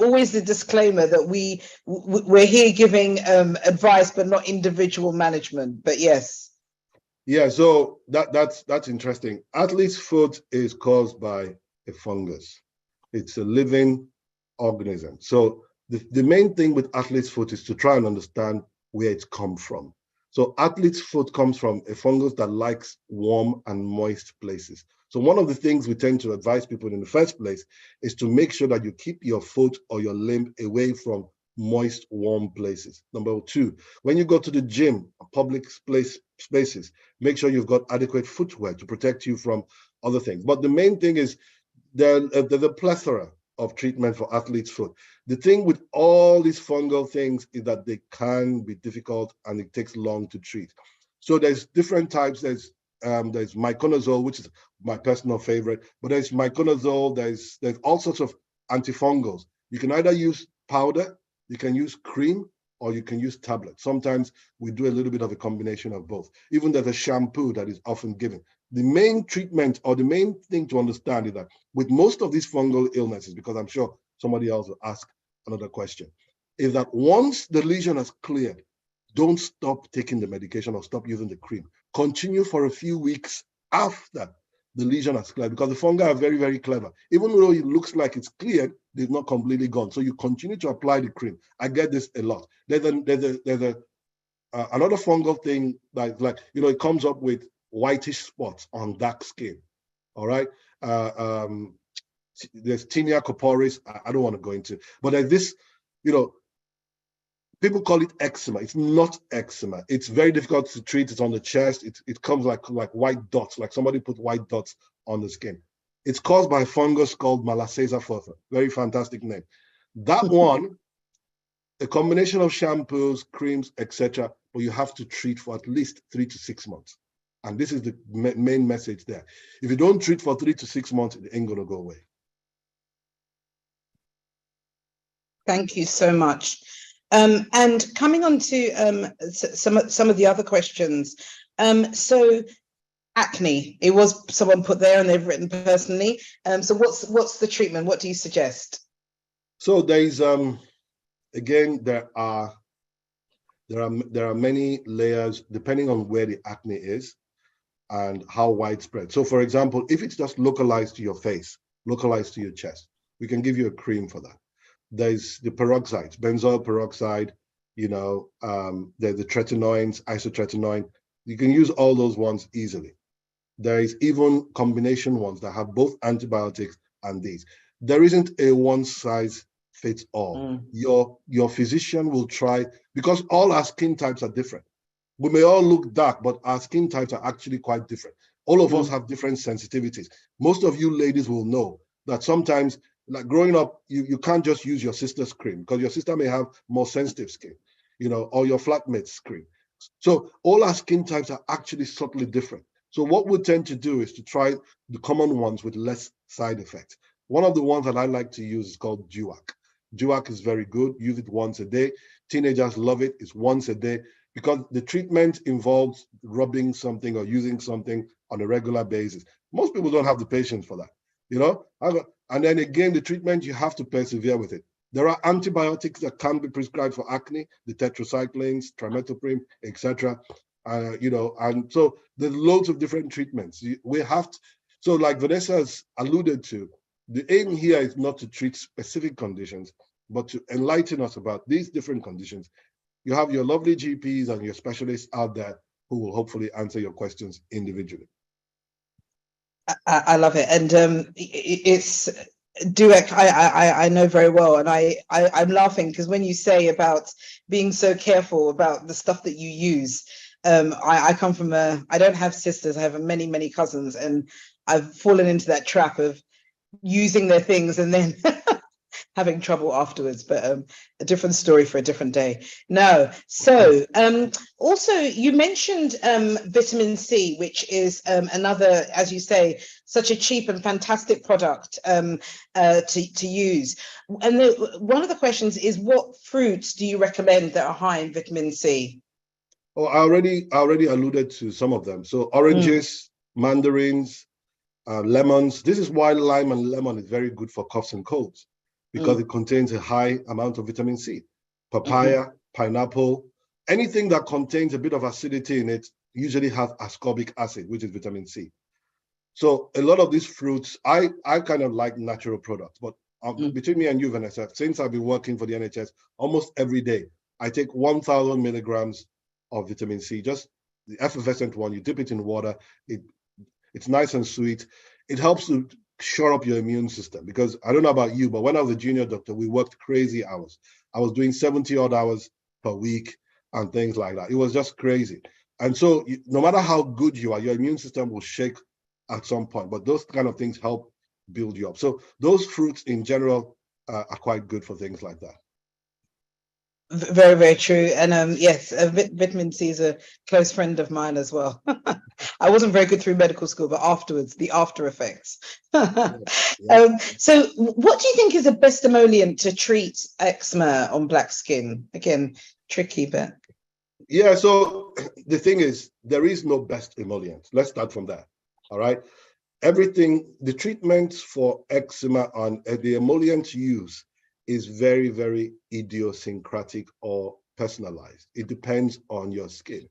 always the disclaimer that we're here giving advice, but not individual management. But yes. Yeah, so that's interesting. Athlete's foot is caused by a fungus. It's a living organism. So the main thing with athlete's foot is to try and understand where it's come from. So athlete's foot comes from a fungus that likes warm and moist places. So one of the things we tend to advise people in the first place is to make sure that you keep your foot or your limb away from moist, warm places. Number two, when you go to the gym, public spaces, make sure you've got adequate footwear to protect you from other things. But the main thing is there's a plethora of treatment for athlete's foot. The thing with all these fungal things is that they can be difficult and it takes long to treat. So there's different types. There's miconazole, which is my personal favorite, but there's miconazole, there's all sorts of antifungals. You can either use powder, you can use cream, or you can use tablets. Sometimes we do a little bit of a combination of both. Even there's a shampoo that is often given. The main treatment or the main thing to understand is that with most of these fungal illnesses, because I'm sure somebody else will ask another question, is that once the lesion has cleared, don't stop taking the medication or stop using the cream. Continue for a few weeks after the lesion has cleared, because the fungi are very, very clever. Even though it looks like it's cleared, they've not completely gone. So you continue to apply the cream. I get this a lot. There's another fungal thing that, like, you know, it comes up with whitish spots on dark skin. All right. There's tinea corporis. I don't want to go into, but there's this, you know, people call it eczema. It's not eczema. It's very difficult to treat. It's on the chest. It comes like white dots, like somebody put white dots on the skin. It's caused by a fungus called Malasseza furfur. Very fantastic name. That one, a combination of shampoos, creams, etc., but you have to treat for at least 3 to 6 months. And this is the main message there. If you don't treat for 3 to 6 months, it ain't gonna go away. Thank you so much. And coming on to some of the other questions. So acne, it was someone put there and they've written personally. So what's the treatment? What do you suggest? So there's again, there are many layers depending on where the acne is and how widespread. So for example, if it's just localized to your face, localized to your chest, we can give you a cream for that. There's the peroxides, benzoyl peroxide, you know, there's the tretinoins, isotretinoin. You can use all those ones easily. There is even combination ones that have both antibiotics and these. There isn't a one size fits all. Your physician will try, because all our skin types are different. We may all look dark, but our skin types are actually quite different. All of us have different sensitivities. Most of you ladies will know that sometimes, like growing up, you can't just use your sister's cream because your sister may have more sensitive skin, you know, or your flatmate's cream. So all our skin types are actually subtly different. So what we tend to do is to try the common ones with less side effects. One of the ones that I like to use is called Duac. Duac is very good. Use it once a day. Teenagers love it. It's once a day because the treatment involves rubbing something or using something on a regular basis. Most people don't have the patience for that, you know? And then again, the treatment, you have to persevere with it. There are antibiotics that can be prescribed for acne, the tetracyclines, trimethoprim, etc. You know, and so there's loads of different treatments. We have to, so like Vanessa has alluded to, the aim here is not to treat specific conditions, but to enlighten us about these different conditions. You have your lovely GPs and your specialists out there who will hopefully answer your questions individually. I love it, and it's Duac. I know very well, and I'm laughing because when you say about being so careful about the stuff that you use, I come from I don't have sisters. I have many cousins, and I've fallen into that trap of using their things and then having trouble afterwards, but a different story for a different day. No, so also you mentioned vitamin C, which is another, as you say, such a cheap and fantastic product to use. And one of the questions is, what fruits do you recommend that are high in vitamin C? Oh, I already alluded to some of them. So oranges, mandarins, lemons. This is why lime and lemon is very good for coughs and colds, because it contains a high amount of vitamin C. Papaya, pineapple, anything that contains a bit of acidity in it usually has ascorbic acid, which is vitamin C. So a lot of these fruits, I kind of like natural products, but between me and you, Vanessa, since I've been working for the NHS, almost every day, I take 1,000 milligrams of vitamin C, just the effervescent one. You dip it in water. It's nice and sweet. It helps to shore up your immune system, because I don't know about you, but when I was a junior doctor, we worked crazy hours. I was doing 70 odd hours per week and things like that. It was just crazy. And so no matter how good you are, your immune system will shake at some point, but those kind of things help build you up. So those fruits in general are quite good for things like that. Very true. And yes, vitamin C is a close friend of mine as well. I wasn't very good through medical school, but afterwards, the after effects. So what do you think is the best emollient to treat eczema on black skin? Again, tricky, but. Yeah, so the thing is, there is no best emollient. Let's start from that. All right. Everything, the treatments for eczema and the emollient use is very, very idiosyncratic or personalized. It depends on your skin.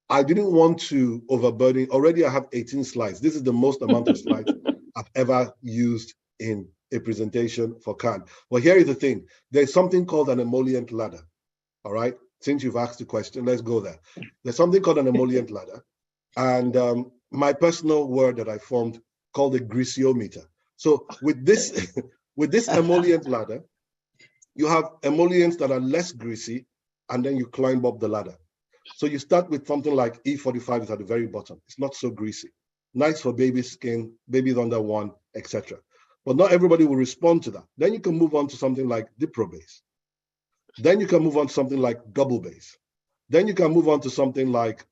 I didn't want to overburden. Already I have 18 slides. This is the most amount of slides I've ever used in a presentation for CAHN. Well, here is the thing. There's something called an emollient ladder. All right. Since you've asked the question, let's go there. There's something called an emollient ladder. And my personal word that I formed called a greasiometer. So with this, with this emollient ladder, you have emollients that are less greasy, and then you climb up the ladder. So you start with something like E45 is at the very bottom. It's not so greasy. Nice for baby skin, babies under 1, etc. But not everybody will respond to that. Then you can move on to something like diprobase. Then you can move on to something like double base. Then you can move on to something like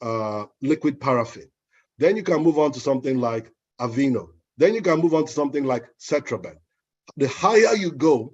liquid paraffin. Then you can move on to something like Aveeno. Then you can move on to something like Cetraben. The higher you go,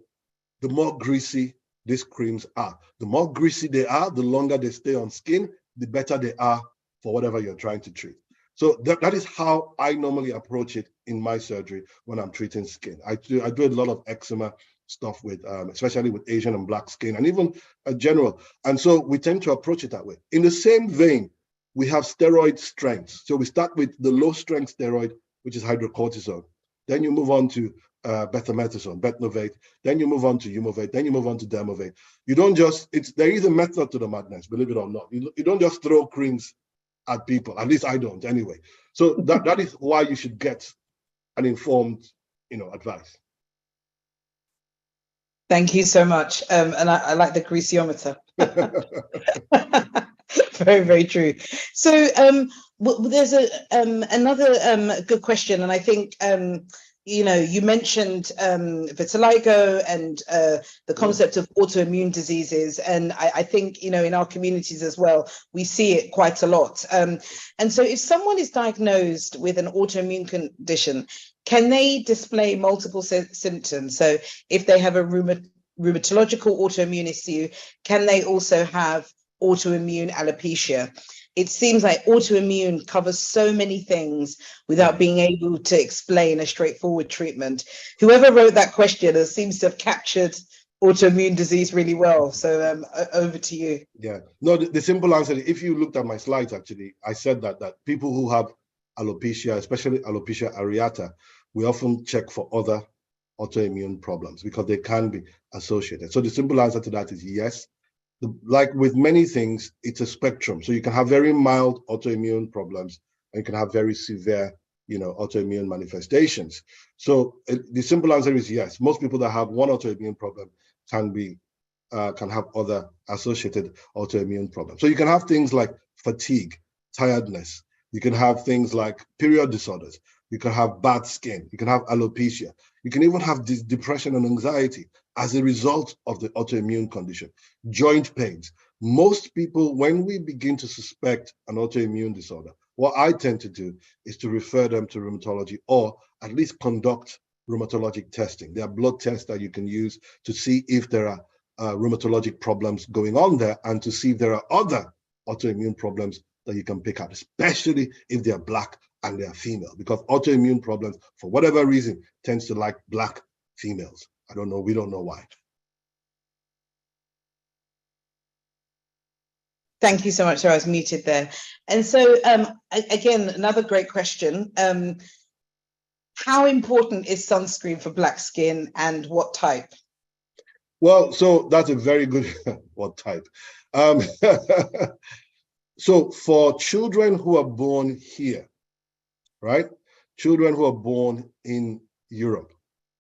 the more greasy these creams are. The more greasy they are, the longer they stay on skin, the better they are for whatever you're trying to treat. So that is how I normally approach it in my surgery when I'm treating skin. I do a lot of eczema stuff with, especially with Asian and Black skin, and even general. And so we tend to approach it that way. In the same vein, we have steroid strengths. So we start with the low strength steroid, which is hydrocortisone. Then you move on to betamethasone, Betnovate. Then you move on to Umovate. Then you move on to Dermovate. You don't just, there is a method to the madness, believe it or not. You don't just throw creams at people. At least I don't anyway. So that is why you should get an informed, advice. Thank you so much. And I like the greasiometer. Very, very true. So there's another good question, and I think you mentioned vitiligo and the concept of autoimmune diseases, and I think in our communities as well we see it quite a lot. And so if someone is diagnosed with an autoimmune condition, can they display multiple symptoms? So if they have a rheumatological autoimmune issue, can they also have autoimmune alopecia? It seems like autoimmune covers so many things without being able to explain a straightforward treatment. Whoever wrote that question seems to have captured autoimmune disease really well. So over to you. Yeah, no, the simple answer, if you looked at my slides, actually, I said that people who have alopecia, especially alopecia areata, we often check for other autoimmune problems because they can be associated. So the simple answer to that is yes. Like with many things, it's a spectrum. So you can have very mild autoimmune problems and you can have very severe, autoimmune manifestations. So the simple answer is yes. Most people that have one autoimmune problem can have other associated autoimmune problems. So you can have things like fatigue, tiredness. You can have things like period disorders. You can have bad skin. You can have alopecia. You can even have depression and anxiety as a result of the autoimmune condition. Joint pains. Most people, when we begin to suspect an autoimmune disorder, what I tend to do is to refer them to rheumatology, or at least conduct rheumatologic testing. There are blood tests that you can use to see if there are rheumatologic problems going on there, and to see if there are other autoimmune problems that you can pick up, especially if they're Black and they are female, because autoimmune problems, for whatever reason, tends to like Black females. I don't know, we don't know why. Thank you so much. Sorry, I was muted there. And so again, another great question. How important is sunscreen for Black skin, and what type? Well, so that's a very good, what type? So for children who are born here, right? Children who are born in Europe,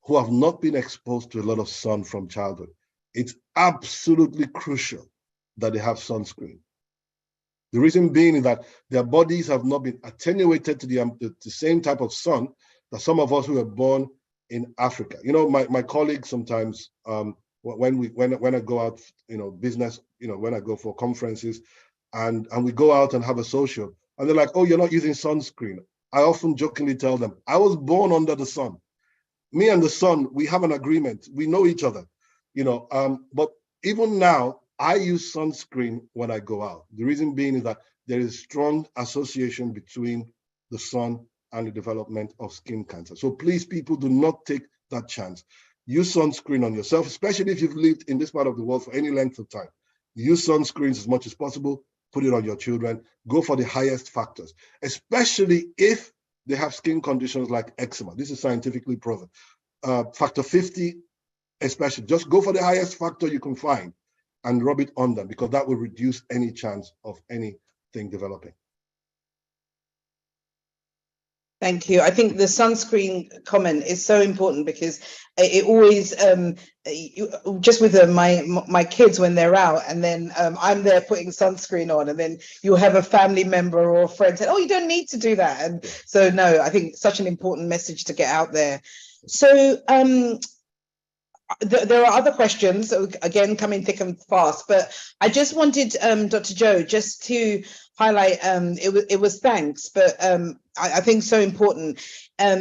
who have not been exposed to a lot of sun from childhood, it's absolutely crucial that they have sunscreen. The reason being is that their bodies have not been attenuated to the same type of sun that some of us who were born in Africa. My colleagues sometimes, when I go out, business, when I go for conferences, and we go out and have a social, and they're like, oh, you're not using sunscreen. I often jokingly tell them, I was born under the sun. Me and the sun, we have an agreement. We know each other, but even now, I use sunscreen when I go out. The reason being is that there is a strong association between the sun and the development of skin cancer. So please, people, do not take that chance. Use sunscreen on yourself, especially if you've lived in this part of the world for any length of time. use sunscreens as much as possible, put it on your children, go for the highest factors, especially if they have skin conditions like eczema. This is scientifically proven. Factor 50, especially, just go for the highest factor you can find and rub it on them, because that will reduce any chance of anything developing. Thank you. I think the sunscreen comment is so important, because it always, just with my kids when they're out, and then I'm there putting sunscreen on, and then you'll have a family member or a friend say, oh, you don't need to do that. And so, no, I think such an important message to get out there. So there are other questions, again, coming thick and fast, but I just wanted Dr. Joe just to highlight, it was thanks, but I think so important.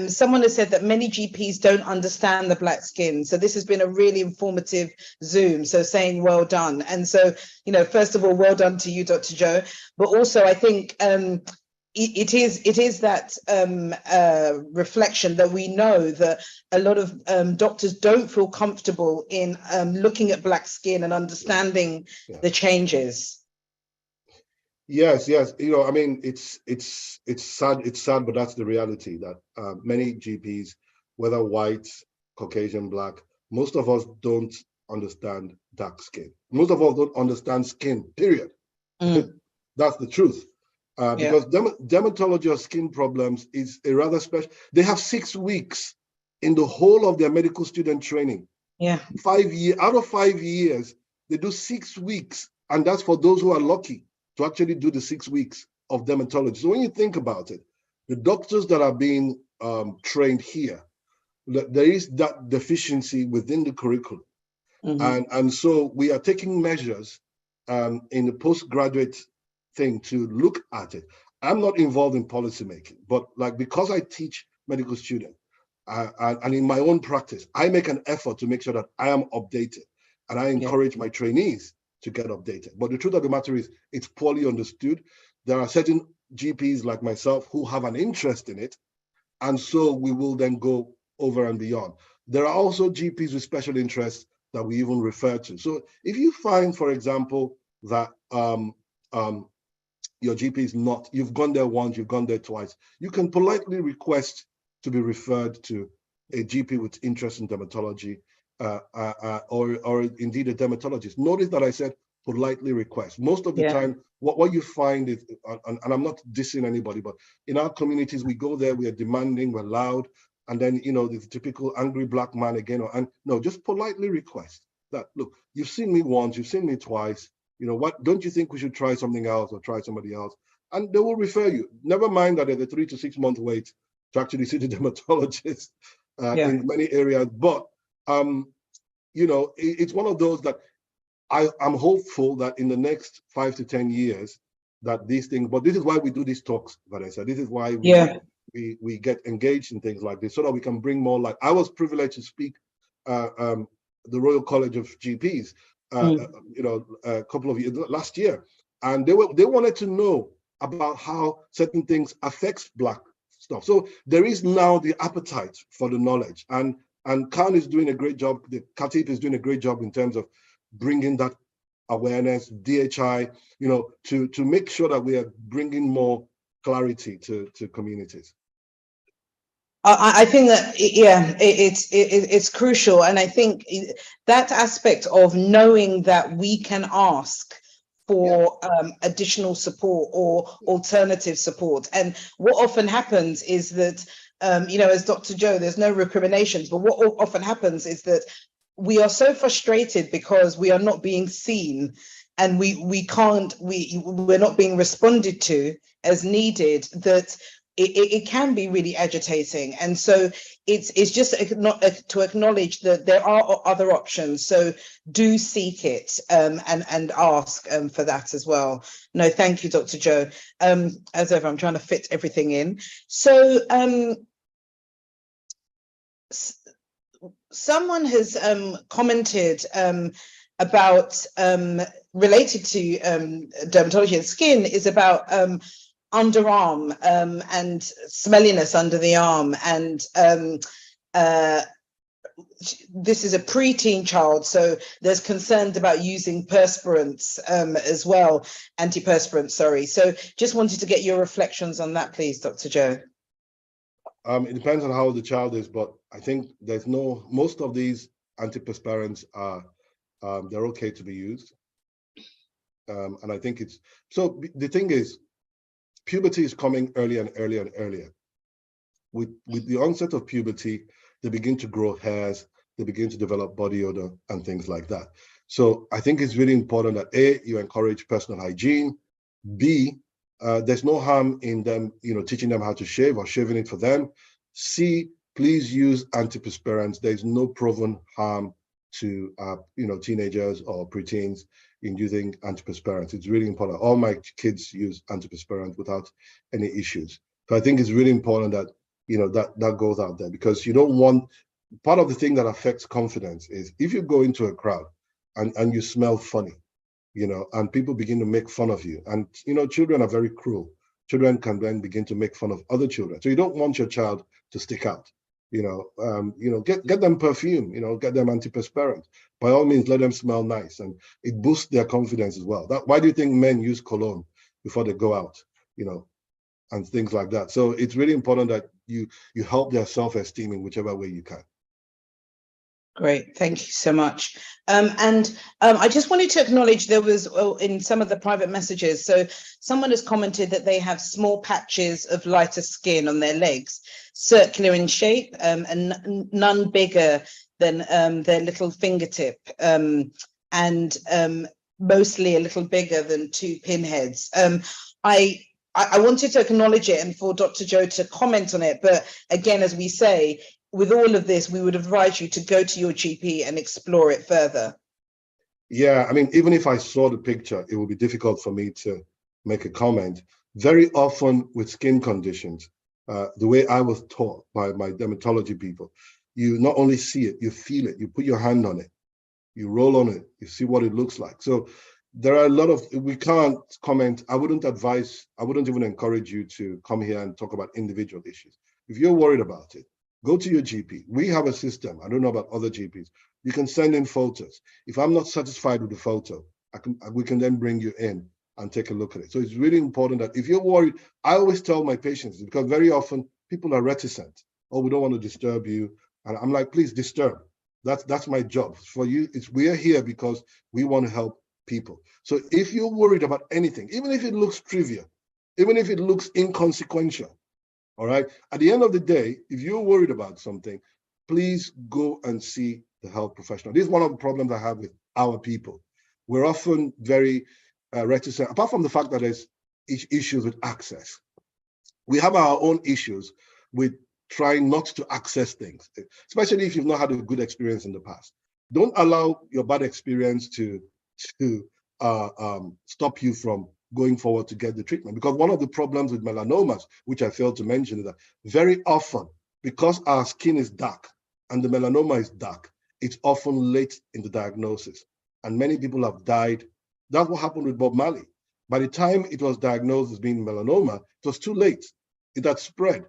Someone has said that many GPs don't understand the black skin. So this has been a really informative Zoom. So saying well done. And so, you know, first of all, well done to you, Dr. Joe, but also I think it is that reflection that we know that a lot of doctors don't feel comfortable in looking at black skin and understanding the changes. Yes. You know, I mean, it's sad. It's sad, but that's the reality, that many GPs, whether white, Caucasian, black, most of us don't understand dark skin. Most of us don't understand skin, period. That's the truth. Because dermatology or skin problems is a rather special. They have 6 weeks in the whole of their medical student training. 5 years out of 5 years, they do 6 weeks, and that's for those who are lucky to actually do the 6 weeks of dermatology. So when you think about it, the doctors that are being trained here, there is that deficiency within the curriculum. And so we are taking measures in the postgraduate thing to look at it. I'm not involved in policy making, but like, because I teach medical students and in my own practice, I make an effort to make sure that I am updated, and I encourage my trainees to get updated. But the truth of the matter is, it's poorly understood. There are certain GPs like myself who have an interest in it, and so we will then go over and beyond. There are also GPs with special interests that we even refer to. So if you find, for example, that your GP is not, you've gone there once, you've gone there twice, you can politely request to be referred to a GP with interest in dermatology, or indeed a dermatologist. Notice that I said politely request. Most of the time, what you find is, and I'm not dissing anybody, but in our communities, we go there, we are demanding, we're loud, and then, you know, the typical angry black man again. No, just politely request that, look, you've seen me once, you've seen me twice, you know, what, don't you think we should try something else or try somebody else? And they will refer you. Never mind that there's a 3 to 6 month wait to actually see the dermatologist in many areas. But, you know, it's one of those that I'm hopeful that in the next 5 to 10 years that these things, but this is why we do these talks, Vanessa. This is why we get engaged in things like this, so that we can bring more light. I was privileged to speak the Royal College of GPs, you know, a couple of years last year, and they wanted to know about how certain things affects black stuff. So there is now the appetite for the knowledge, and CAHN is doing a great job. The CATHIP is doing a great job in terms of bringing that awareness, DHI, you know, to make sure that we are bringing more clarity to communities. I think that, it's crucial. And I think that aspect of knowing that we can ask for additional support or alternative support. And what often happens is that, you know, as Dr. Joe, there's no recriminations, but what often happens is that we are so frustrated because we are not being seen, and we're not being responded to as needed, that it can be really agitating. And so it's just to acknowledge that there are other options. So do seek it and ask for that as well. No, thank you, Dr. Joe. As ever, I'm trying to fit everything in. So someone has commented about, related to dermatology and skin, is about underarm and smelliness under the arm, and this is a preteen child, so there's concerns about using perspirants as well, antiperspirants, sorry. So just wanted to get your reflections on that, please, Dr. Joe. It depends on how old the child is, but I think most of these antiperspirants are, they're okay to be used. And I think so the thing is, puberty is coming earlier and earlier and earlier. With the onset of puberty, they begin to grow hairs, they begin to develop body odor and things like that. So I think it's really important that A, you encourage personal hygiene. B, there's no harm in them, teaching them how to shave or shaving it for them. C, please use antiperspirants. There's no proven harm to teenagers or preteens in using antiperspirants. It's really important. All my kids use antiperspirants without any issues. So I think it's really important that that goes out there, because you don't want, part of the thing that affects confidence is if you go into a crowd and you smell funny, and people begin to make fun of you, and children are very cruel. Children can then begin to make fun of other children. So you don't want your child to stick out. Get them perfume, get them antiperspirant. By all means, let them smell nice, and it boosts their confidence as well. Why do you think men use cologne before they go out, and things like that? So it's really important that you help their self-esteem in whichever way you can. Great, thank you so much. I just wanted to acknowledge there was in some of the private messages, so someone has commented that they have small patches of lighter skin on their legs, circular in shape, and none bigger than their little fingertip, and mostly a little bigger than 2 pinheads. I wanted to acknowledge it and for Dr. Joe to comment on it, but again, as we say, with all of this, we would advise you to go to your GP and explore it further. Yeah, I mean, even if I saw the picture, it would be difficult for me to make a comment. Very often with skin conditions, the way I was taught by my dermatology people, you not only see it, you feel it, you put your hand on it, you roll on it, you see what it looks like. So there are a lot of, we can't comment. I wouldn't even encourage you to come here and talk about individual issues. If you're worried about it, go to your GP. We have a system. I don't know about other GPs. You can send in photos. If I'm not satisfied with the photo, we can then bring you in and take a look at it. So it's really important that if you're worried, I always tell my patients, because very often people are reticent. Oh, we don't want to disturb you. And I'm like, please disturb. That's my job. For you, we are here because we want to help people. So if you're worried about anything, even if it looks trivial, even if it looks inconsequential, all right, at the end of the day, if you're worried about something, please go and see the health professional. This is one of the problems I have with our people. We're often very reticent, apart from the fact that there's issues with access. We have our own issues with trying not to access things, especially if you've not had a good experience in the past. Don't allow your bad experience to stop you from going forward to get the treatment. Because one of the problems with melanomas, which I failed to mention, is that very often, because our skin is dark and the melanoma is dark, it's often late in the diagnosis. And many people have died. That's what happened with Bob Marley. By the time it was diagnosed as being melanoma, it was too late. It had spread.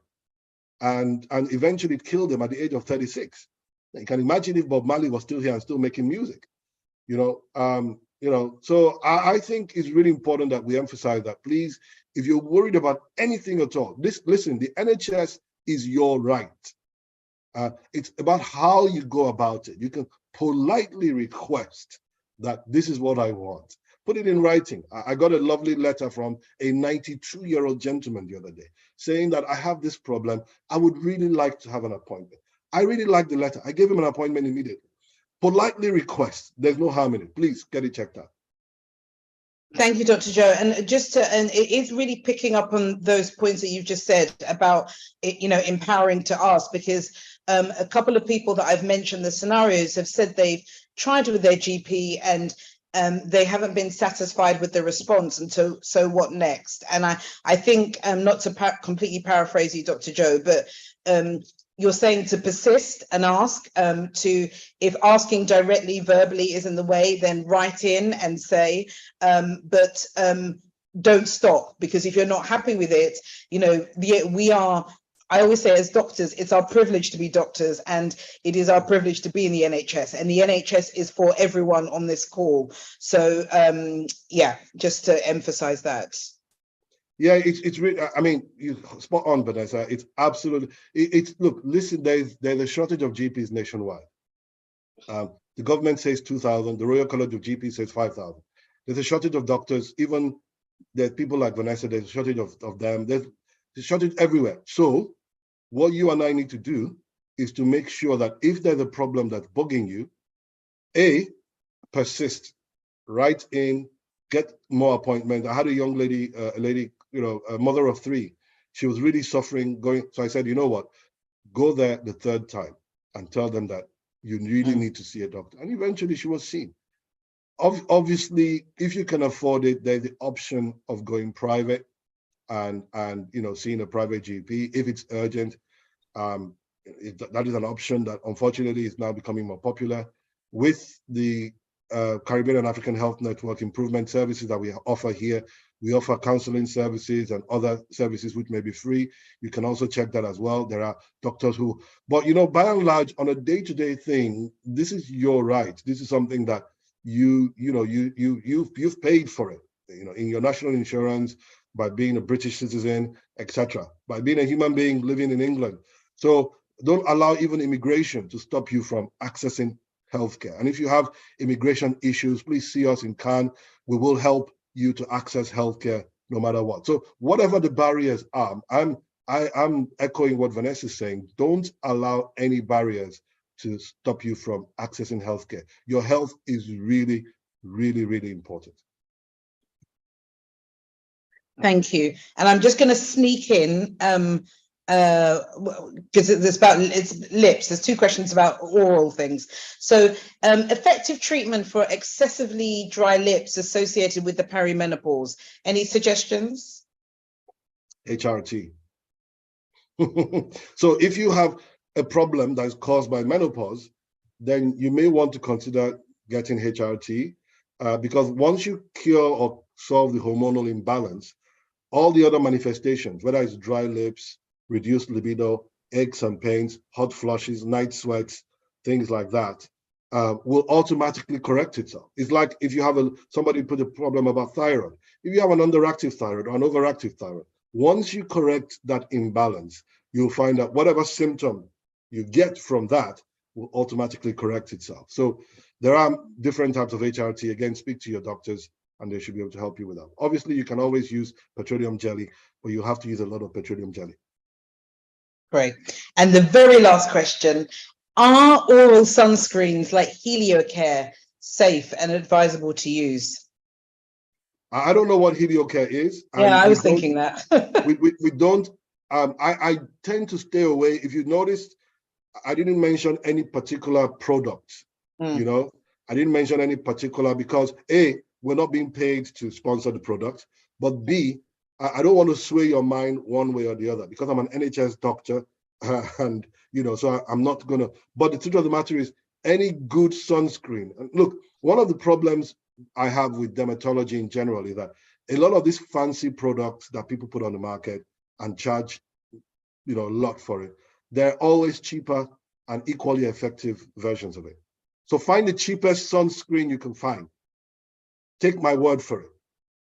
And eventually it killed him at the age of 36. You can imagine if Bob Marley was still here and still making music. So I think it's really important that we emphasize that. Please, if you're worried about anything at all, listen, the NHS is your right. It's about how you go about it. You can politely request that this is what I want. Put it in writing. I got a lovely letter from a 92-year-old gentleman the other day saying that I have this problem. I would really like to have an appointment. I really liked the letter. I gave him an appointment immediately. Politely request. There's no harm in it. Please get it checked out. Thank you, Dr. Joe. And it is really picking up on those points that you've just said about, empowering to ask, because a couple of people that I've mentioned the scenarios have said they've tried with their GP and they haven't been satisfied with the response, and so what next? And I think, not to completely paraphrase you, Dr. Joe, but you're saying to persist and ask, if asking directly verbally isn't the way, then write in and say, but don't stop, because if you're not happy with it, we are I always say as doctors, it's our privilege to be doctors, and it is our privilege to be in the NHS, and the NHS is for everyone on this call. So yeah, just to emphasize that. Yeah, it's really, I mean, you spot on, Vanessa. It's absolutely, look, listen, there's a shortage of GPs nationwide. The government says 2,000, the Royal College of GPs says 5,000. There's a shortage of doctors, even there's people like Vanessa, there's a shortage of them. There's a shortage everywhere. So what you and I need to do is to make sure that if there's a problem that's bugging you, persist, write in, get more appointments. I had a young lady, a mother of 3. She was really suffering so I said, you know what, go there the 3rd time and tell them that you really need to see a doctor. And eventually she was seen. Obviously, if you can afford it, there's the option of going private and seeing a private GP if it's urgent. That is an option that unfortunately is now becoming more popular. With the Caribbean and African Health Network improvement services that we offer here, we offer counseling services and other services which may be free. You can also check that as well. There are doctors who, but by and large, on a day-to-day thing, this is your right. This is something that you've paid for it, in your national insurance, by being a British citizen, etc., by being a human being living in England. So don't allow even immigration to stop you from accessing healthcare. And if you have immigration issues, please see us in CAHN. We will help you to access healthcare no matter what. So whatever the barriers are, I'm echoing what Vanessa is saying. Don't allow any barriers to stop you from accessing healthcare. Your health is really, really, really important. Thank you. And I'm just going to sneak in because it's lips. There's 2 questions about oral things. So effective treatment for excessively dry lips associated with the perimenopause. Any suggestions? HRT. So if you have a problem that is caused by menopause, then you may want to consider getting HRT because once you cure or solve the hormonal imbalance, all the other manifestations, whether it's dry lips, reduced libido, aches and pains, hot flushes, night sweats, things like that, will automatically correct itself. It's like if you have somebody put a problem about thyroid. If you have an underactive thyroid or an overactive thyroid, once you correct that imbalance, you'll find that whatever symptom you get from that will automatically correct itself. So there are different types of HRT. Again, speak to your doctors and they should be able to help you with that. Obviously, you can always use petroleum jelly, but you have to use a lot of petroleum jelly. Great. And the very last question, are oral sunscreens like HelioCare safe and advisable to use? I don't know what HelioCare is. Yeah, I was thinking that. we don't, I tend to stay away. If you noticed, I didn't mention any particular product, I didn't mention any particular because A, we're not being paid to sponsor the product, but B, I don't want to sway your mind one way or the other because I'm an NHS doctor and, so I'm not going to, but the truth of the matter is any good sunscreen. And look, one of the problems I have with dermatology in general is that a lot of these fancy products that people put on the market and charge, a lot for it, they're always cheaper and equally effective versions of it. So find the cheapest sunscreen you can find. Take my word for it.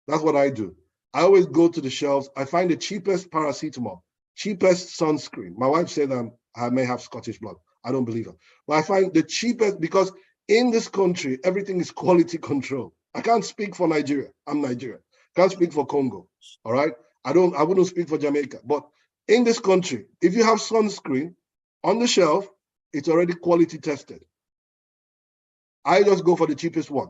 That's what I do. I always go to the shelves. I find the cheapest paracetamol, cheapest sunscreen. My wife said I may have Scottish blood. I don't believe her. But I find the cheapest because in this country, everything is quality control. I can't speak for Nigeria. I'm Nigerian. Can't speak for Congo. All right. I wouldn't speak for Jamaica. But in this country, if you have sunscreen on the shelf, it's already quality tested. I just go for the cheapest one.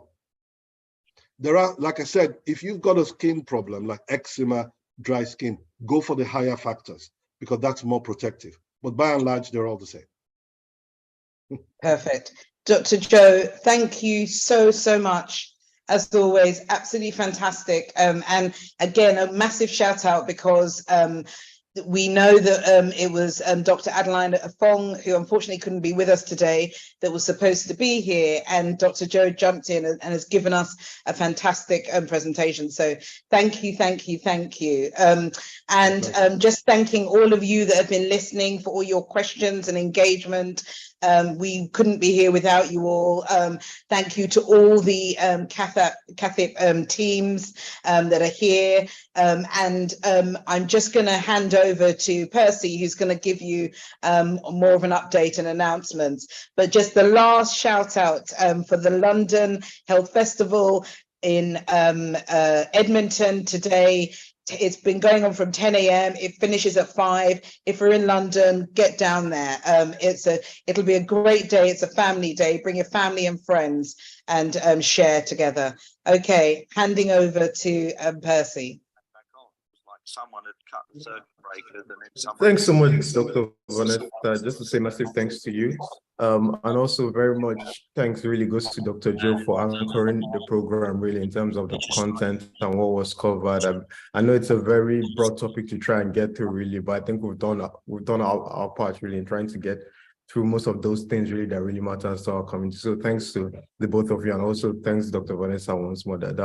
There are, like I said, if you've got a skin problem like eczema, dry skin, go for the higher factors because that's more protective. But by and large, they're all the same. Perfect. Dr. Joe, thank you so much. As always, absolutely fantastic. And again, a massive shout out because we know that it was Dr. Adeline Fong, who unfortunately couldn't be with us today, that was supposed to be here, and Dr. Joe jumped in and has given us a fantastic presentation. So thank you, thank you, thank you. Just thanking all of you that have been listening for all your questions and engagement. We couldn't be here without you all. Thank you to all the CATHIP teams that are here. I'm just going to hand over to Percy, who's going to give you more of an update and announcements. But just the last shout out for the London Health Festival in Edmonton today. It's been going on from 10 a.m. It finishes at 5. If you're in London, get down there. It'll be a great day. It's a family day. Bring your family and friends and share together. Okay, handing over to Percy. Someone had cut the circuit breakers and then someone... Thanks so much, Dr. Vanessa. Just to say massive thanks to you. And also very much thanks really goes to Dr. Joe for anchoring the program really in terms of the content and what was covered. I know it's a very broad topic to try and get through really, but I think we've done our part really in trying to get through most of those things really that really matters to our community. So thanks to the both of you, and also thanks Dr. Vanessa once more. That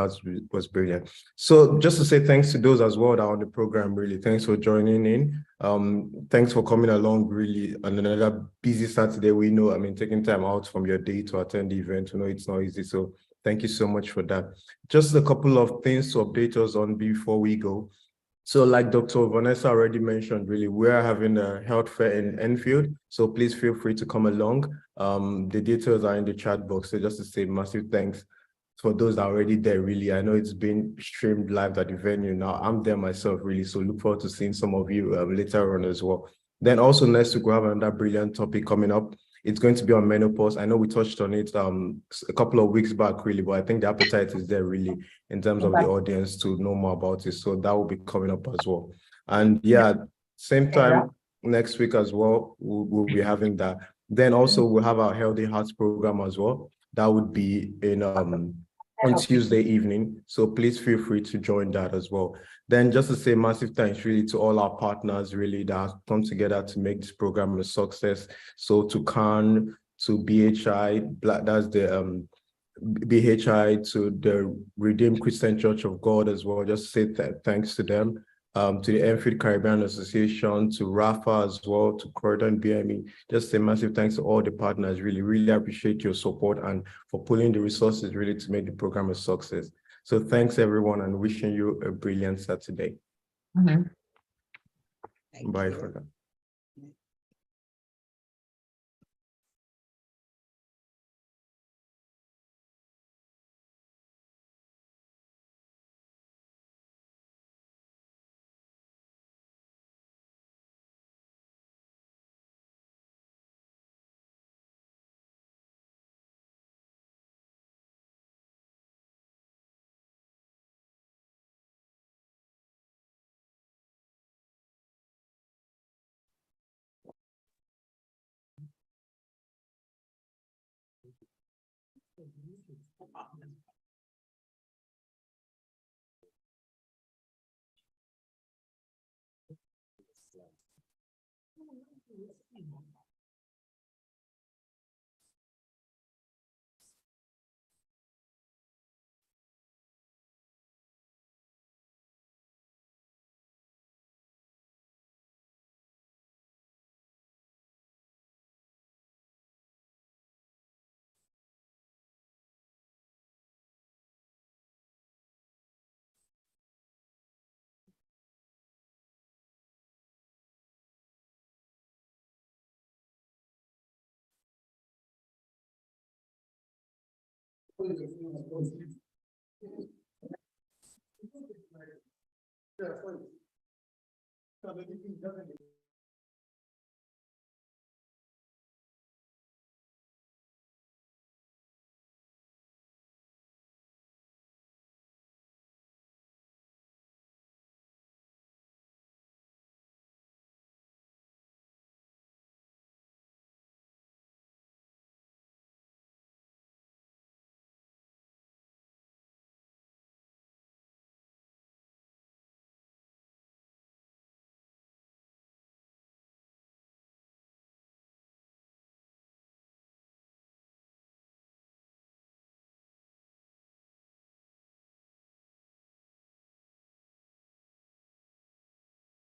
was brilliant. So just to say thanks to those as well that are on the program really. Thanks for joining in. Thanks for coming along really on another busy Saturday. We know, I mean, taking time out from your day to attend the event, we know it's not easy. So thank you so much for that. Just a couple of things to update us on before we go. So like Dr. Vanessa already mentioned, really, we're having a health fair in Enfield. So please feel free to come along. The details are in the chat box. So just to say massive thanks for those that are already there, really. I know it's been streamed live at the venue now. I'm there myself, really. So look forward to seeing some of you later on as well. Then also next week, we have another brilliant topic coming up. It's going to be on menopause. I know we touched on it a couple of weeks back, really, but I think the appetite is there, really, in terms of the audience to know more about it. So that will be coming up as well. And yeah, same time next week as well, we'll be having that. Then also we'll have our Healthy Hearts program as well. That would be in on Tuesday evening. So please feel free to join that as well. Then just to say massive thanks really to all our partners really that have come together to make this program a success. So to CAHN, to BHI, that's the BHI, to the Redeemed Christian Church of God as well. Just say thanks to them. To the Enfield Caribbean Association, to Rafa as well, to Croydon BME. Just say massive thanks to all the partners. Really appreciate your support and for pulling the resources really to make the program a success. So thanks everyone, and wishing you a brilliant Saturday. Bye for that.